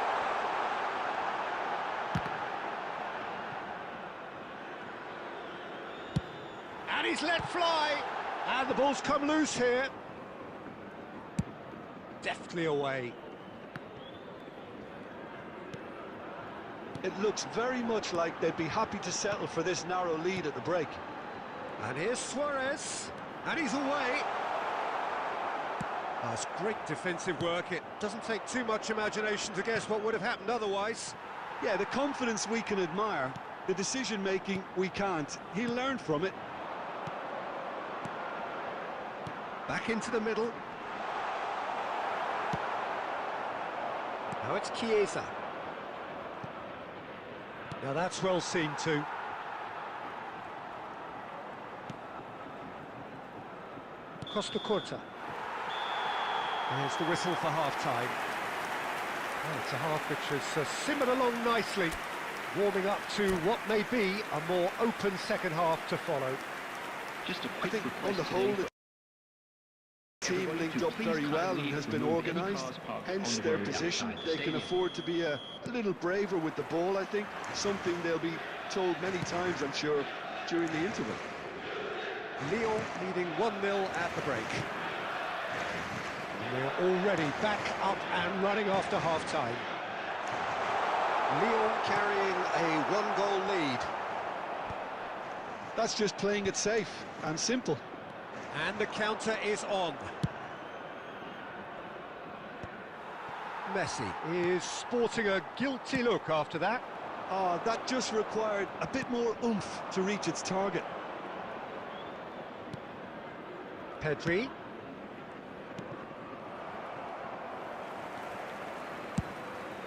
And he's let fly. And the ball's come loose here. Deftly away. It looks very much like they'd be happy to settle for this narrow lead at the break. And here's Suarez. And he's away. That's great defensive work. It doesn't take too much imagination to guess what would have happened otherwise. Yeah, the confidence we can admire, the decision-making we can't. He learned from it. Back into the middle. Now it's Chiesa. Now that's well seen too. Costa Curta. There's the whistle for half-time. Well, it's a half which has simmered along nicely, warming up to what may be a more open second half to follow. Just a I quick think on the request whole, today. the team linked up very well and has been organised, hence their position. They can afford to be a little braver with the ball, I think. Something they'll be told many times, I'm sure, during the interval. Lyon leading 1-0 at the break. And we're already back up and running after half-time. Lyon carrying a one-goal lead. That's just playing it safe and simple. And the counter is on. Messi is sporting a guilty look after that. That just required a bit more oomph to reach its target. Pedri.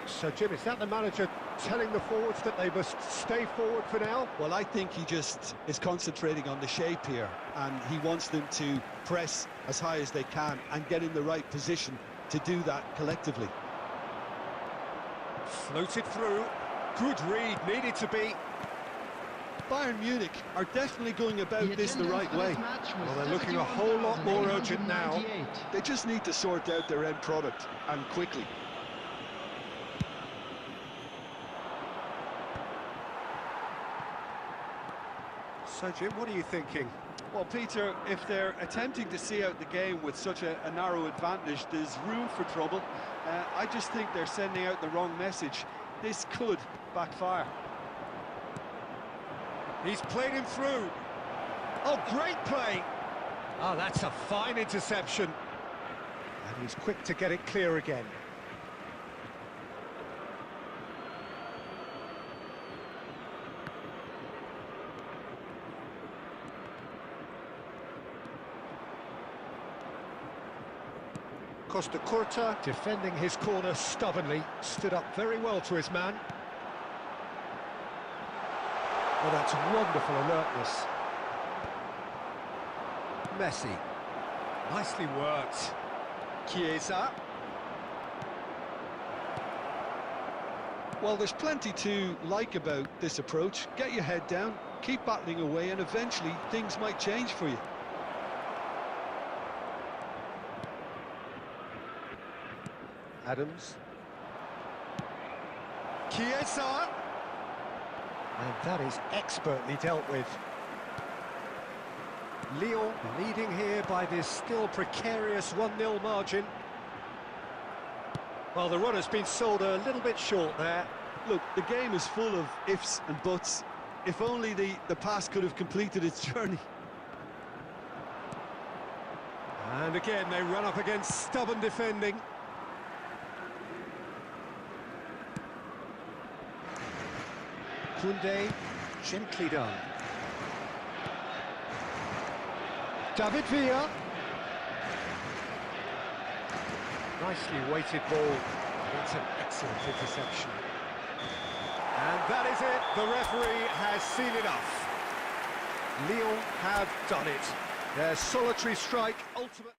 So, Jim, is that the manager telling the forwards that they must stay forward for now? Well, I think he just is concentrating on the shape here, and he wants them to press as high as they can and get in the right position to do that collectively. Floated through. Good read, needed to be. Bayern Munich are definitely going about this the right way. Well, they're looking a whole lot more urgent now. They just need to sort out their end product, and quickly. So, Jim, what are you thinking? Well, Peter, if they're attempting to see out the game with such a narrow advantage, there's room for trouble. I just think they're sending out the wrong message. This could backfire. He's played him through. Oh, great play. Oh, that's a fine interception. And he's quick to get it clear again. Costa Curta, defending his corner stubbornly, stood up very well to his man. Oh, that's wonderful alertness. Messi. Nicely worked. Chiesa. Well, there's plenty to like about this approach. Get your head down, keep battling away, and eventually things might change for you. Adams. Chiesa. And that is expertly dealt with. Lyon leading here by this still precarious 1-0 margin. Well, the run has been sold a little bit short there. Look, the game is full of ifs and buts. If only the pass could have completed its journey. And again, they run up against stubborn defending. Koundé, gently done. David Villa. Nicely weighted ball. It's an excellent interception. And that is it. The referee has seen enough. Lyon have done it. Their solitary strike, ultimate.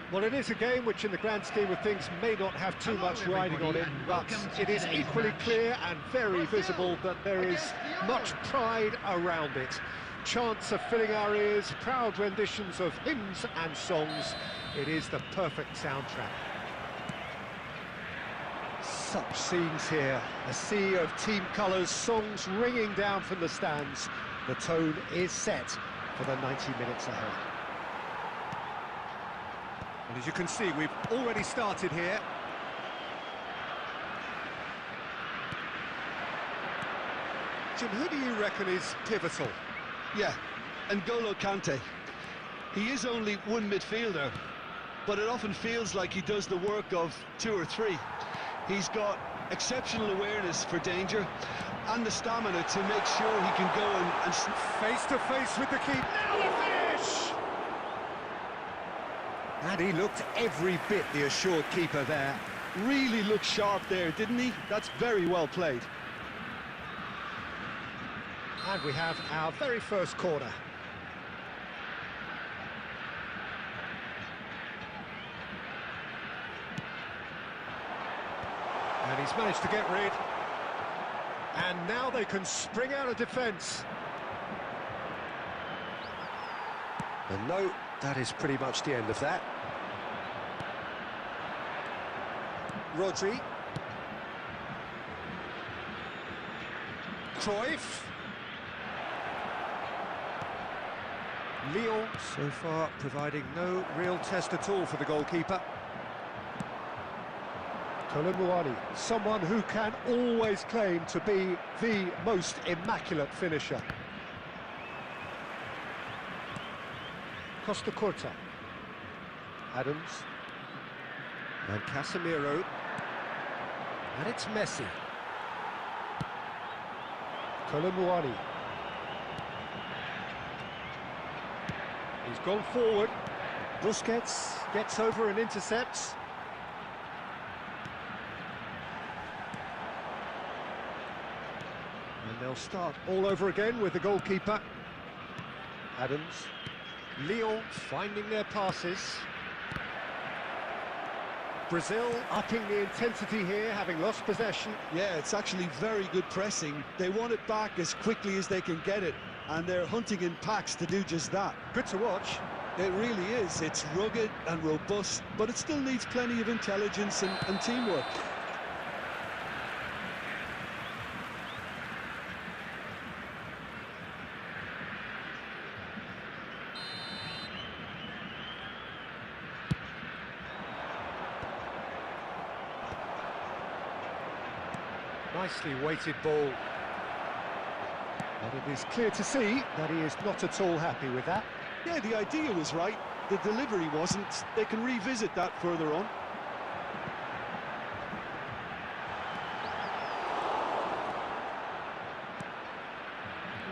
Well, it is a game which, in the grand scheme of things, may not have too much riding on it, but it is equally clear and very visible that there is much pride around it. Chants are filling our ears, proud renditions of hymns and songs. It is the perfect soundtrack. Such scenes here, a sea of team colours, songs ringing down from the stands. The tone is set for the 90 minutes ahead. And as you can see, we've already started here. Jim, who do you reckon is pivotal? Yeah, N'Golo Kante. He is only one midfielder, but it often feels like he does the work of two or three. He's got exceptional awareness for danger and the stamina to make sure he can go and face to face with the keeper. Now the finish! And he looked every bit the assured keeper there. Really looked sharp there, didn't he? That's very well played. And we have our very first corner. And he's managed to get rid. And now they can spring out of defence. And no, that is pretty much the end of that. Rodri. Cruyff. Lyon so far providing no real test at all for the goalkeeper. Colomboani, someone who can always claim to be the most immaculate finisher. Costa Curta. Adams. And Casemiro. And it's Messi. Colomboani. He's gone forward. Busquets gets over and intercepts. And they'll start all over again with the goalkeeper. Adams. Lyon finding their passes. Brazil upping the intensity here, having lost possession. Yeah, it's actually very good pressing. They want it back as quickly as they can get it, and they're hunting in packs to do just that. Good to watch. It really is. It's rugged and robust, but it still needs plenty of intelligence and teamwork. Nicely weighted ball. And it is clear to see that he is not at all happy with that. Yeah, the idea was right. The delivery wasn't. They can revisit that further on.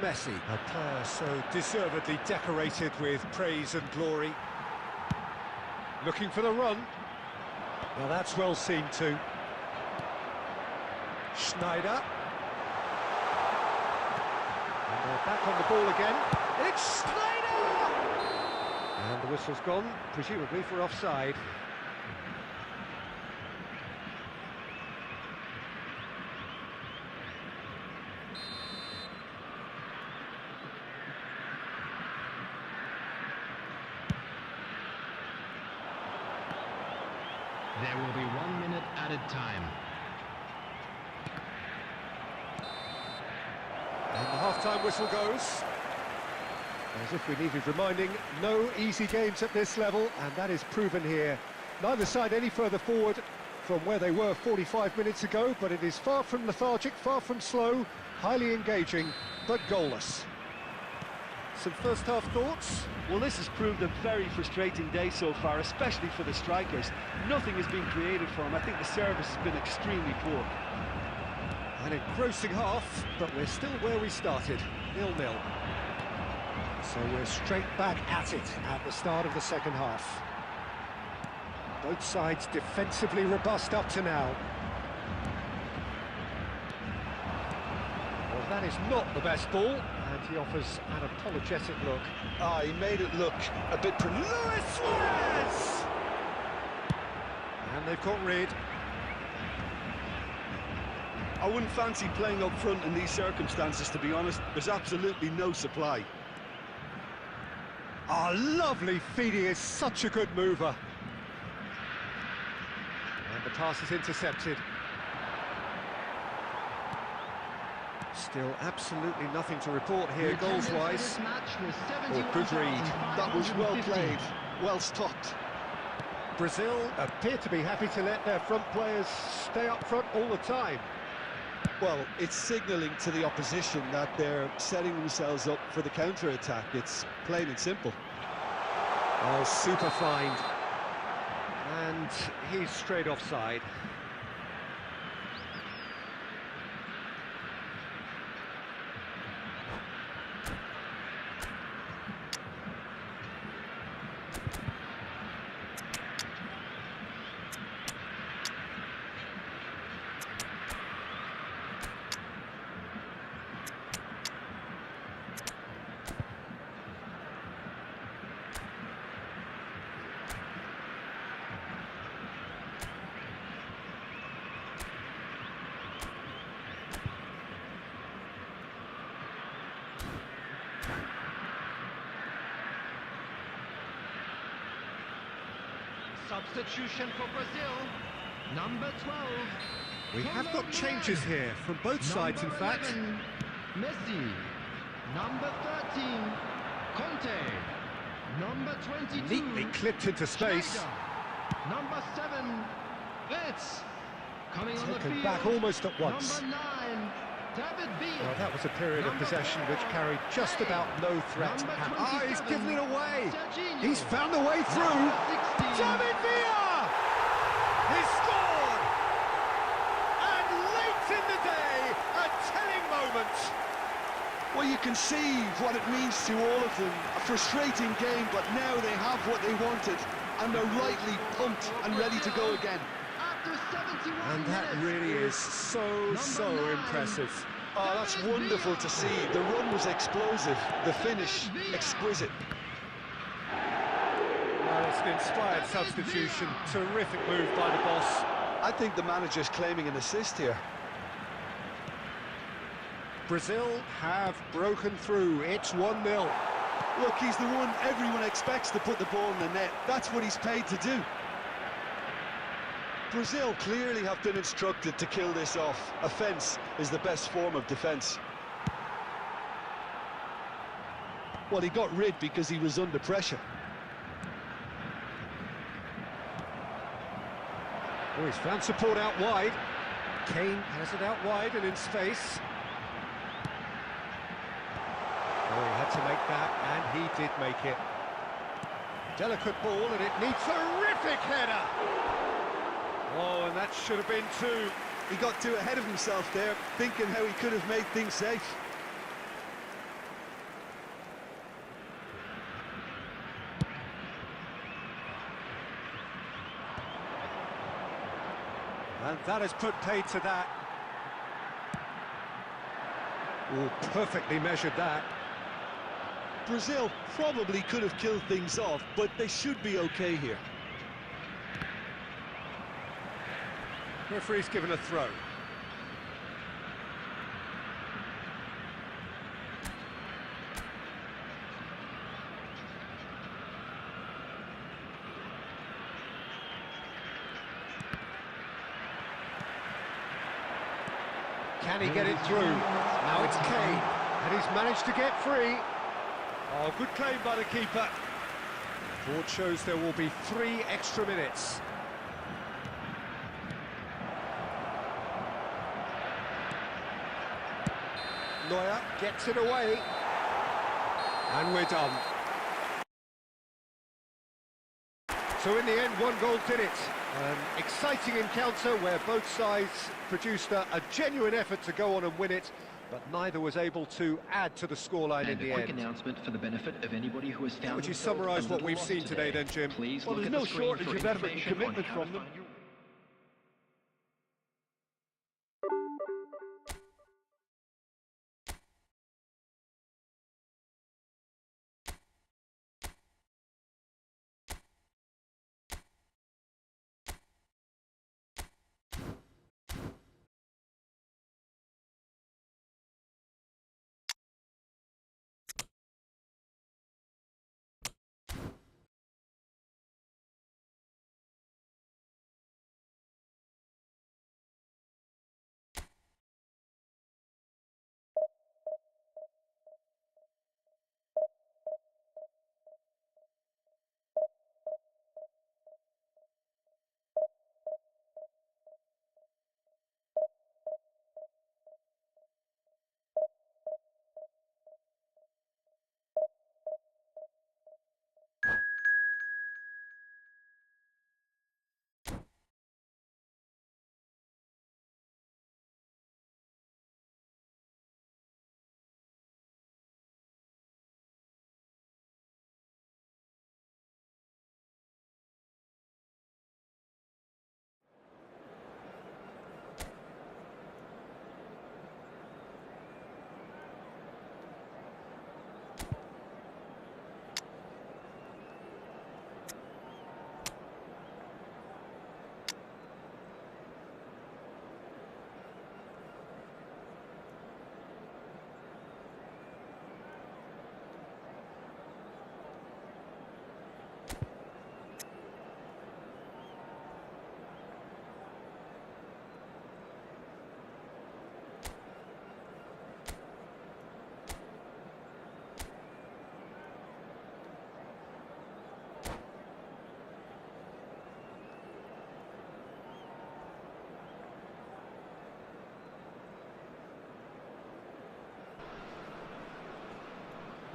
Messi, a player so deservedly decorated with praise and glory. Looking for the run. Well, that's well seen too. Schneider. And they're back on the ball again. It's Schneider! And the whistle's gone, presumably for offside. There will be 1 minute added time. And the half-time whistle goes. As if we needed reminding, no easy games at this level, and that is proven here. Neither side any further forward from where they were 45 minutes ago, but it is far from lethargic, far from slow, highly engaging, but goalless. Some first-half thoughts? Well, this has proved a very frustrating day so far, especially for the strikers. Nothing has been created for them. I think the service has been extremely poor. An engrossing half, but we're still where we started, 0-0. So we're straight back at it at the start of the second half. Both sides defensively robust up to now. Well, that is not the best ball, and he offers an apologetic look. Ah, he made it look a bit... Luis Suarez! And they've got rid. I wouldn't fancy playing up front in these circumstances, to be honest. There's absolutely no supply. Ah, lovely feed, he is such a good mover. And the pass is intercepted. Still absolutely nothing to report here, goals-wise. Oh, good read. That was well played, well stopped. Brazil appear to be happy to let their front players stay up front all the time. Well, it's signalling to the opposition that they're setting themselves up for the counter-attack. It's plain and simple. Oh, super find. And he's straight offside. Substitution for Brazil. Number 12. We have got changes here from both sides, in fact. 11, Messi. Number 13, Conte. Number 22, Neatly clipped into space. Schneider. Number 7, Wirtz. Coming on the Taken field. back almost at once. Number 9, David Villa. Well, that was a period of Number possession 4, which carried just about no threat. Number Ah, he's 27, given it away. Serginho. He's found a way through. Number 16, David Villa! He's scored! And late in the day, a telling moment. Well, you can see what it means to all of them. A frustrating game, but now they have what they wanted, and they're rightly pumped and ready to go again. After 71 And that minutes. really is so 9. Oh, impressive. that's wonderful to see. The run was explosive, the finish exquisite. Well, it's an inspired substitution. Terrific move by the boss. I think the manager's claiming an assist here. Brazil have broken through. It's 1-0. Look, he's the one everyone expects to put the ball in the net. That's what he's paid to do. Brazil clearly have been instructed to kill this off. Offence is the best form of defence. Well, he got rid because he was under pressure. Oh, he's found support out wide. Kane has it out wide and in space. Oh, he had to make that, and he did make it. Delicate ball, and it needs a terrific header. Oh, and that should have been two. He got too ahead of himself there, thinking how he could have made things safe. And that has put paid to that. Oh, perfectly measured that. Brazil probably could have killed things off, but they should be okay here. Referee's given a throw. Can he get it through? Now it's Kane, and he's managed to get free. Oh, good claim by the keeper. Board shows there will be 3 extra minutes. Neuer gets it away. And we're done. So in the end, 1 goal did it. An exciting encounter where both sides produced a genuine effort to go on and win it, but neither was able to add to the scoreline in the quick end. announcement for the benefit of anybody who has found How would you themselves summarise a what little we've lost seen today then, Jim? Please Well, look there's at no the screen shortage for of effort and information on commitment how to from them. find your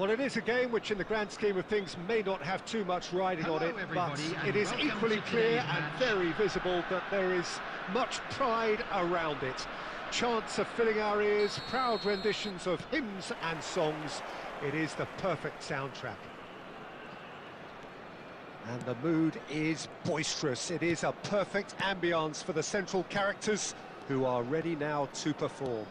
Well, it is a game which in the grand scheme of things may not have too much riding on it, but it is equally clear and very visible that there is much pride around it. Chants are filling our ears, proud renditions of hymns and songs. It is the perfect soundtrack. And the mood is boisterous. It is a perfect ambience for the central characters who are ready now to perform.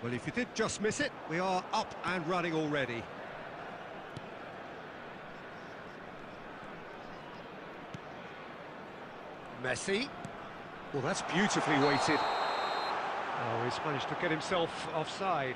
Well, if you did just miss it, we are up and running already. Messi. Well, that's beautifully weighted. Oh, he's managed to get himself offside.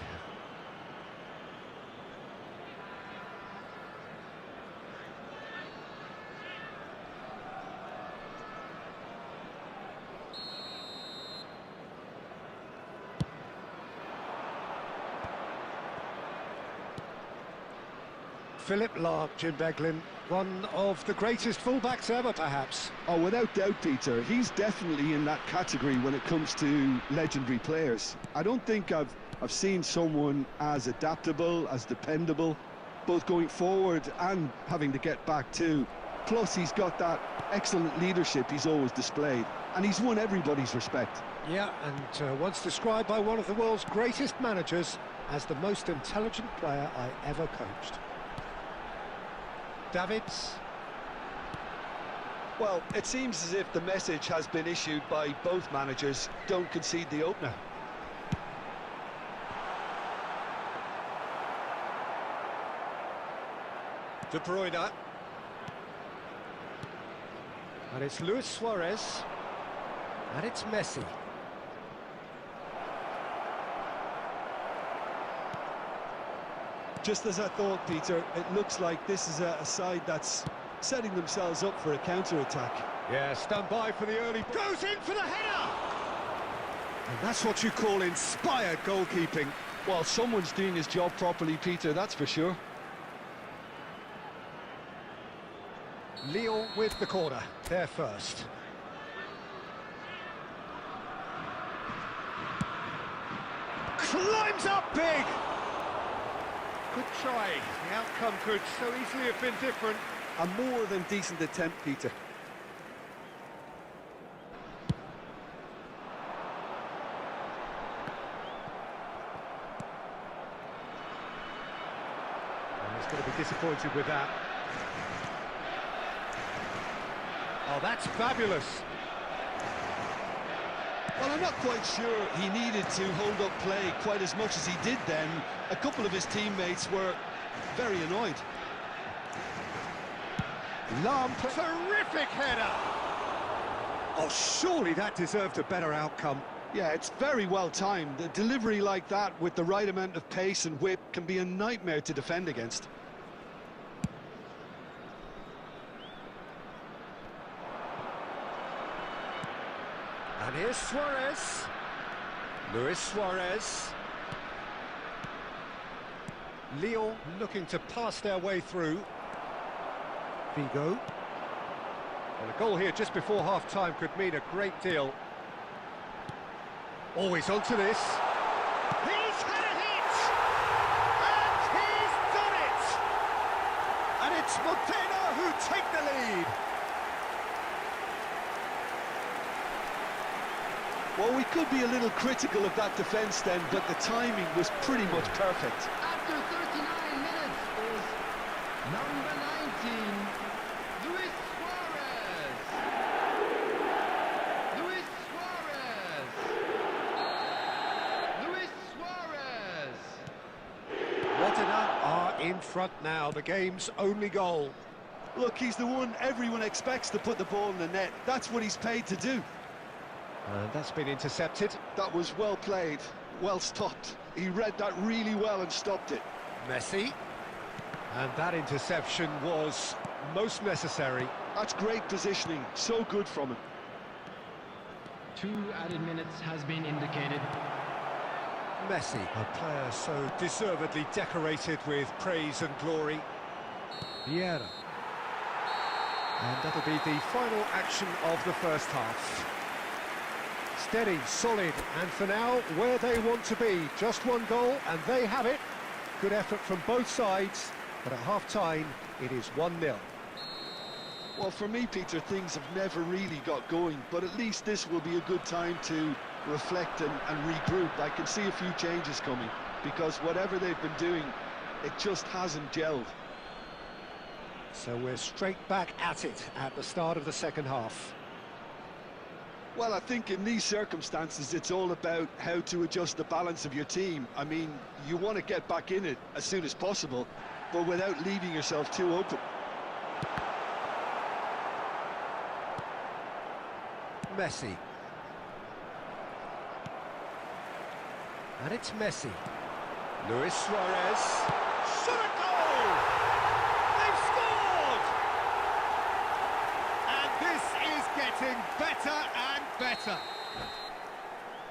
Philip Lahm, Jim Beglin, one of the greatest fullbacks ever, perhaps. Oh, without doubt, Peter. He's definitely in that category when it comes to legendary players. I don't think I've seen someone as adaptable, as dependable, both going forward and having to get back too. Plus, he's got that excellent leadership he's always displayed, and he's won everybody's respect. Yeah, and once described by one of the world's greatest managers as the most intelligent player I ever coached. Davids. Well, it seems as if the message has been issued by both managers: don't concede the opener. De Bruyne. And it's Luis Suarez. And it's Messi. Just as I thought, Peter, it looks like this is a side that's setting themselves up for a counter-attack. Yeah, stand by for the early... Goes in for the header! And that's what you call inspired goalkeeping. Well, someone's doing his job properly, Peter, that's for sure. Lille with the corner, they're first. Climbs up big! Good try. The outcome could so easily have been different. A more than decent attempt, Peter. And he's going to be disappointed with that. Oh, that's fabulous. Well, I'm not quite sure he needed to hold up play quite as much as he did then. A couple of his teammates were very annoyed. Lahm, terrific header! Oh, surely that deserved a better outcome. Yeah, it's very well timed. A delivery like that with the right amount of pace and whip can be a nightmare to defend against. And here's Suarez. Luis Suarez. Lille looking to pass their way through. Vigo. Well, a goal here just before half-time could mean a great deal. Always onto this. He's had a hit! And he's done it! And it's Modena who take the lead. Well, we could be a little critical of that defence then, but the timing was pretty much perfect. After 39 minutes is number 19, Luis Suarez. Luis Suarez. Luis Suarez. Modena are in front now, the game's only goal. Look, he's the one everyone expects to put the ball in the net. That's what he's paid to do. And that's been intercepted. That was well played, well stopped. He read that really well and stopped it. Messi. And that interception was most necessary. That's great positioning, so good from him. 2 added minutes has been indicated. Messi, a player so deservedly decorated with praise and glory. Vieira. And that'll be the final action of the first half. Steady, solid, and for now, where they want to be. Just one goal, and they have it. Good effort from both sides, but at half-time, it is 1-0. Well, for me, Peter, things have never really got going, but at least this will be a good time to reflect and regroup. I can see a few changes coming, because whatever they've been doing, it just hasn't gelled. So we're straight back at it at the start of the second half. Well, I think in these circumstances, it's all about how to adjust the balance of your team. I mean, you want to get back in it as soon as possible, but without leaving yourself too open. Messi. And it's Messi. Luis Suarez. Shot a goal! They've scored! And this is getting better and better.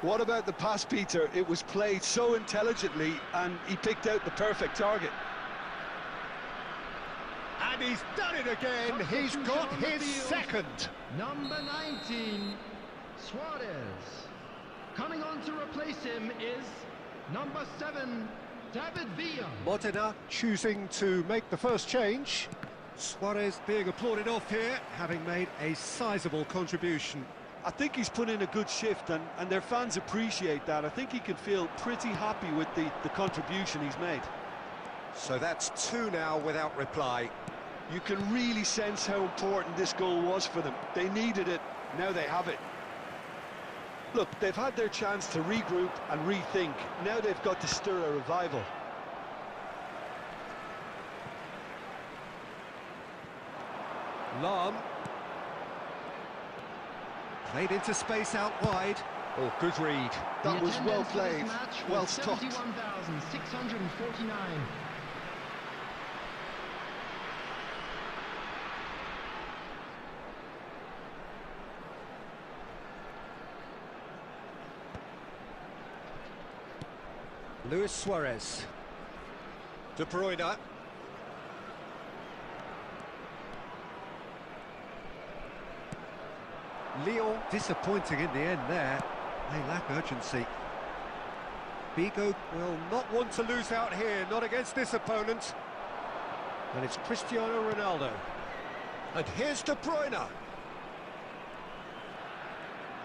What about the pass, Peter? It was played so intelligently, and he picked out the perfect target. And he's done it again. He's got his second. Number 19, Suarez. Coming on to replace him is number 7, David Villa. Modena choosing to make the first change. Suarez being applauded off here, having made a sizable contribution. I think he's put in a good shift, and their fans appreciate that. I think he can feel pretty happy with the contribution he's made. So that's 2 now without reply. You can really sense how important this goal was for them. They needed it, now they have it. Look, they've had their chance to regroup and rethink. Now they've got to stir a revival. Lam. Played into space out wide. Oh, good read. That was well played, well stopped. 71,649. Luis Suarez. De Bruyne. Lyon disappointing in the end there. They lack urgency. Figo will not want to lose out here, not against this opponent. And it's Cristiano Ronaldo. And here's De Bruyne.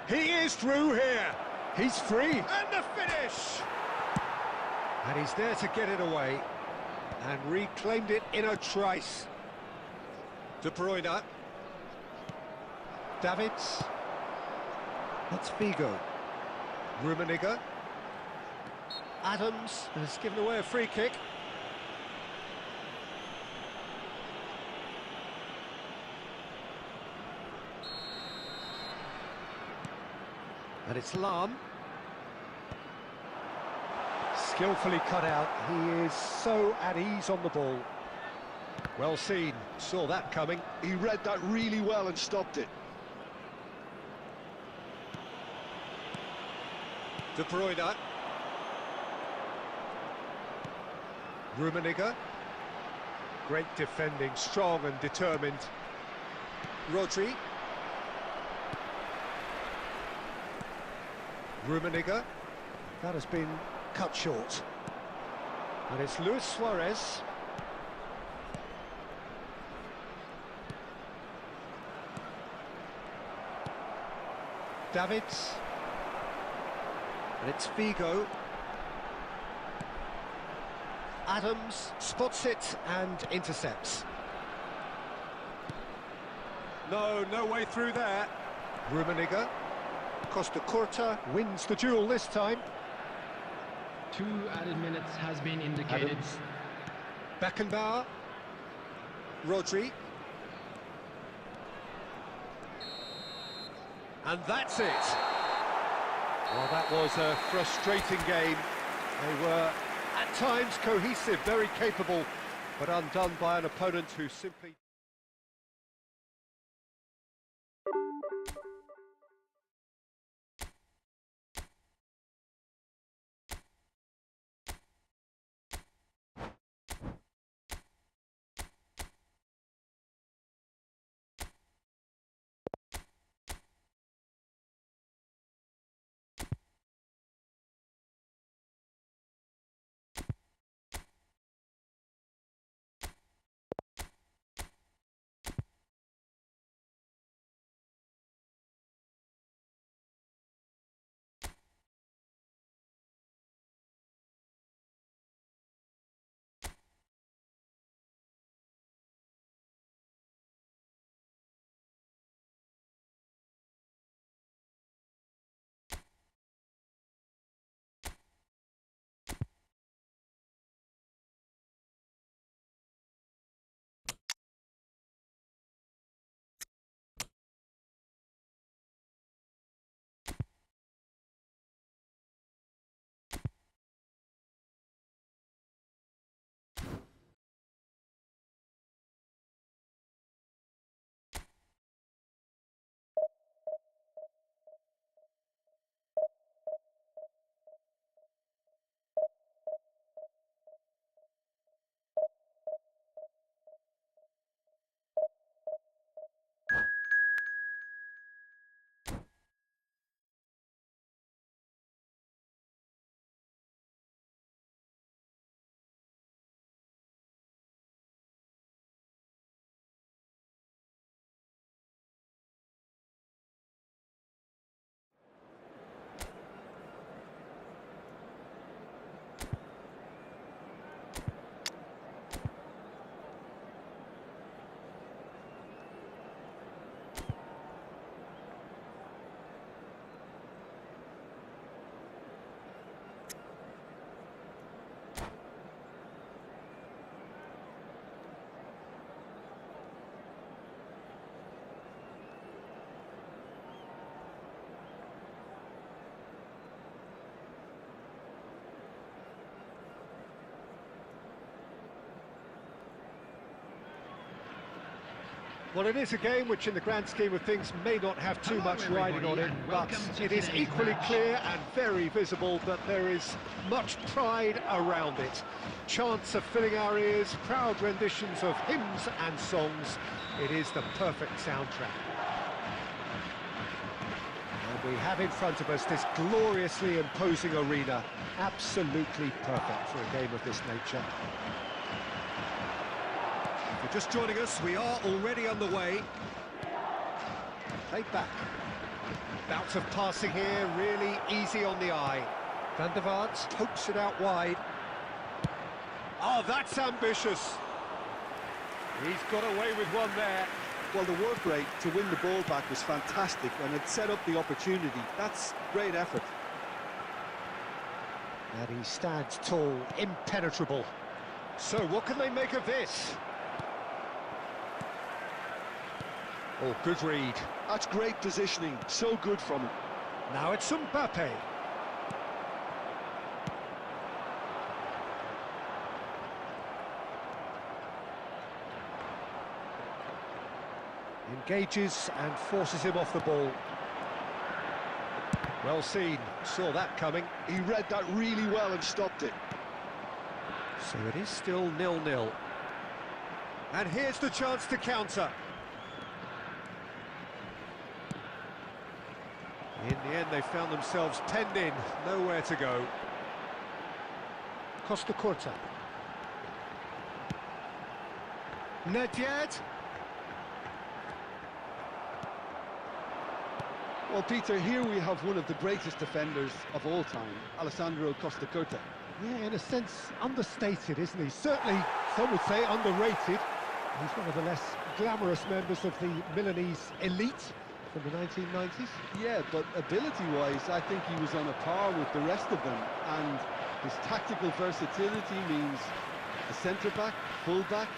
He is through here. He's free. And the finish! And he's there to get it away. And reclaimed it in a trice. De Bruyne. Davids. That's Figo. Rummenigge. Adams has given away a free kick. And it's Lam. Skillfully cut out. He is so at ease on the ball. Well seen. Saw that coming. He read that really well and stopped it. De Bruyne. Rummenigge. Great defending, strong and determined. Rodri. Rummenigge. That has been cut short. And it's Luis Suarez. Davids. And it's Figo. Adams spots it and intercepts. No way through there. Rummenigge. Costa Curta wins the duel this time. 2 added minutes has been indicated. Adams. Beckenbauer. Rodri. And that's it. Well, that was a frustrating game. They were, at times, cohesive, very capable, but undone by an opponent who simply... Well, it is a game which, in the grand scheme of things, may not have too much riding on it, but it is equally clear and very visible that there is much pride around it. Chants are filling our ears, proud renditions of hymns and songs. It is the perfect soundtrack. And we have in front of us this gloriously imposing arena, absolutely perfect for a game of this nature. If you're just joining us, we are already underway. Played back. Bout of passing here, really easy on the eye. Van der Vaart pokes it out wide. Oh, that's ambitious. He's got away with one there. Well, the work rate to win the ball back was fantastic, and it set up the opportunity. That's great effort. And he stands tall, impenetrable. So what can they make of this? Oh, good read. That's great positioning, so good from him. Now it's Mbappe. Engages and forces him off the ball. Well seen, saw that coming. He read that really well and stopped it. So it is still 0-0. And here's the chance to counter. In the end, they found themselves penned in, nowhere to go. Costa Curta. Nedved. Well, Peter, here we have one of the greatest defenders of all time, Alessandro Costa Curta. Yeah, in a sense, understated, isn't he? Certainly, some would say underrated. He's one of the less glamorous members of the Milanese elite from the 1990s. Yeah, but ability-wise, I think he was on a par with the rest of them, and his tactical versatility means a centre-back, full-back,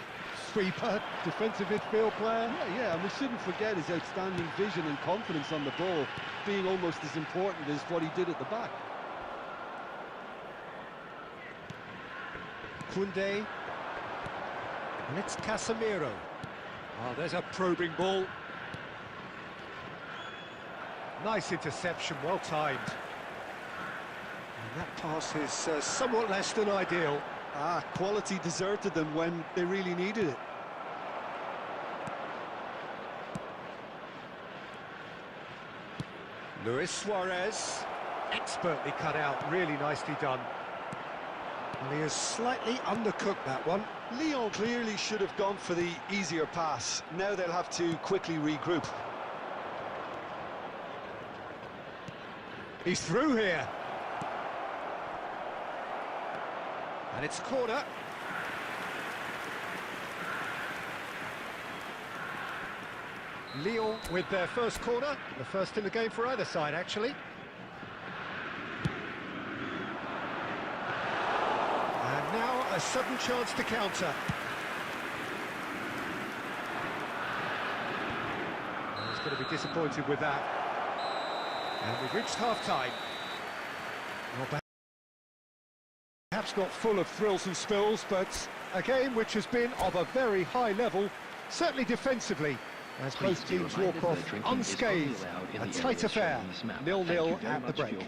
Sweeper, defensive midfield player. Yeah, and we shouldn't forget his outstanding vision and confidence on the ball, being almost as important as what he did at the back. Koundé. And it's Casemiro. Oh, there's a probing ball. Nice interception, well timed. And that pass is somewhat less than ideal. Quality deserted them when they really needed it. Luis Suarez, expertly cut out, really nicely done. And he has slightly undercooked that one. Lyon clearly should have gone for the easier pass. Now they'll have to quickly regroup. He's through here. And it's corner. Lyon with their first corner, the first in the game for either side, actually. And now a sudden chance to counter. And he's going to be disappointed with that. And we've reached half-time. Well, perhaps not full of thrills and spills, but a game which has been of a very high level, certainly defensively, as both teams walk off unscathed. A tight affair, 0-0 at the break.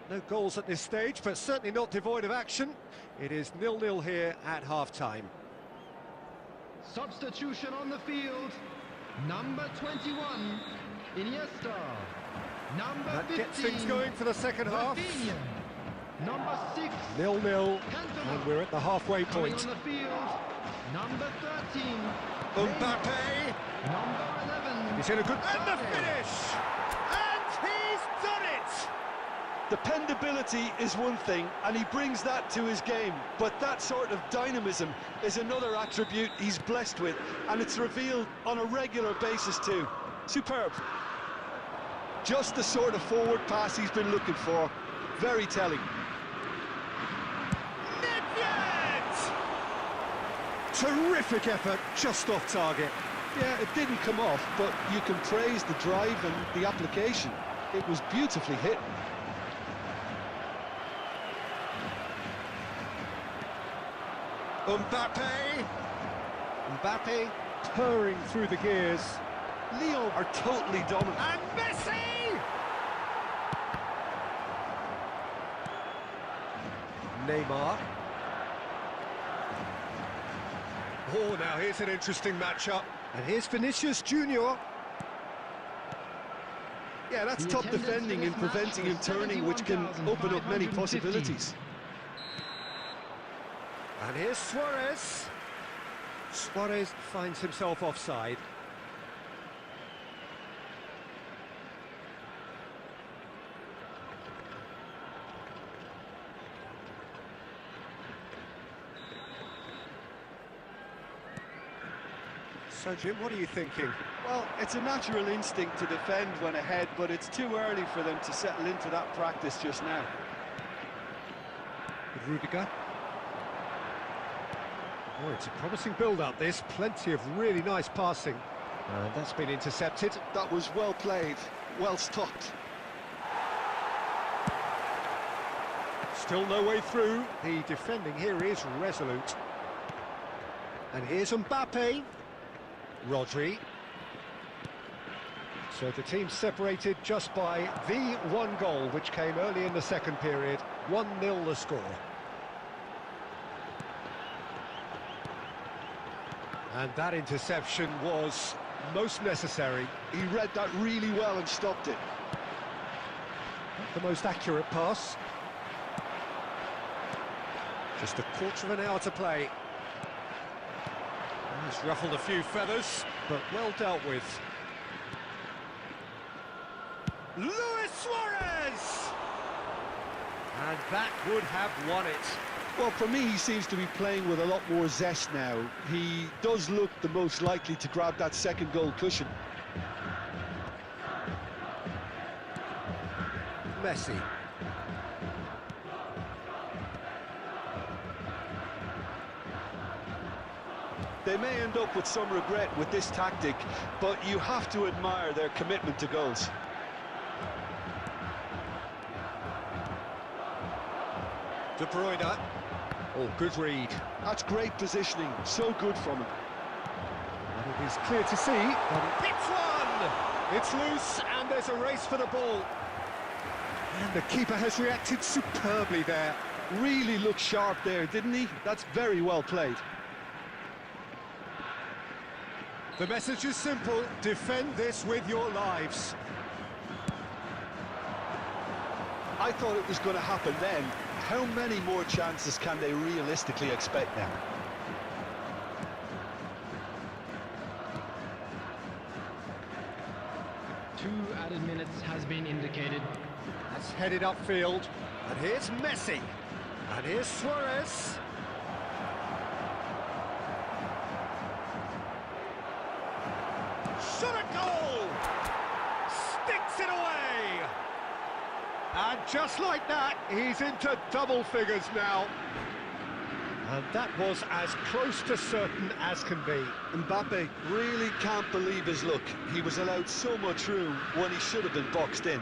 No goals at this stage, but certainly not devoid of action. It is 0-0 here at half-time. Substitution on the field. Number 21, Iniesta. Number That 15, gets things going for the second half. Rafinha. Number 6, 0-0, and we're at the halfway coming point. on the field. Number 13, Mbappe, number 11. he's in a good... And the finish! And he's done it! Dependability is one thing, and he brings that to his game, but that sort of dynamism is another attribute he's blessed with, and it's revealed on a regular basis too. Superb. Just the sort of forward pass he's been looking for. Very telling. Nedved! Terrific effort, just off target. Yeah, it didn't come off, but you can praise the drive and the application. It was beautifully hit. Mbappe purring through the gears. Lyon are totally dominant. And Messi! Neymar. Oh, now here's an interesting matchup. And here's Vinicius Junior. Yeah, that's The top attendance defending for and this match preventing him was turning, which can open up many 71,550. possibilities. And here's Suarez. Suarez finds himself offside. So, Jim, what are you thinking? Well, it's a natural instinct to defend when ahead, but it's too early for them to settle into that practice just now. With Rudiger. Oh, it's a promising build-up, this. Plenty of really nice passing. And that's been intercepted. That was well played, well stopped. Still no way through. The defending here is resolute. And here's Mbappe. Rodri. So the team separated just by the one goal, which came early in the second period. 1-0 the score. And that interception was most necessary. He read that really well and stopped it. Not the most accurate pass. Just a quarter of an hour to play. He's ruffled a few feathers, but well dealt with. Luis Suarez! And that would have won it. Well, for me, he seems to be playing with a lot more zest now. He does look the most likely to grab that second goal cushion. Messi. They may end up with some regret with this tactic, but you have to admire their commitment to goals. De Bruyne. Oh, good read. That's great positioning, so good from him. And it is clear to see that it's one! It's loose, and there's a race for the ball. And the keeper has reacted superbly there. Really looked sharp there, didn't he? That's very well played. The message is simple: defend this with your lives. I thought it was going to happen then. How many more chances can they realistically expect now? Two added minutes has been indicated. That's headed upfield. And here's Messi. And here's Suarez. Shot a goal! Sticks it away! And just like that, he's into double figures now. And that was as close to certain as can be. Mbappe really can't believe his luck. He was allowed so much room when he should have been boxed in.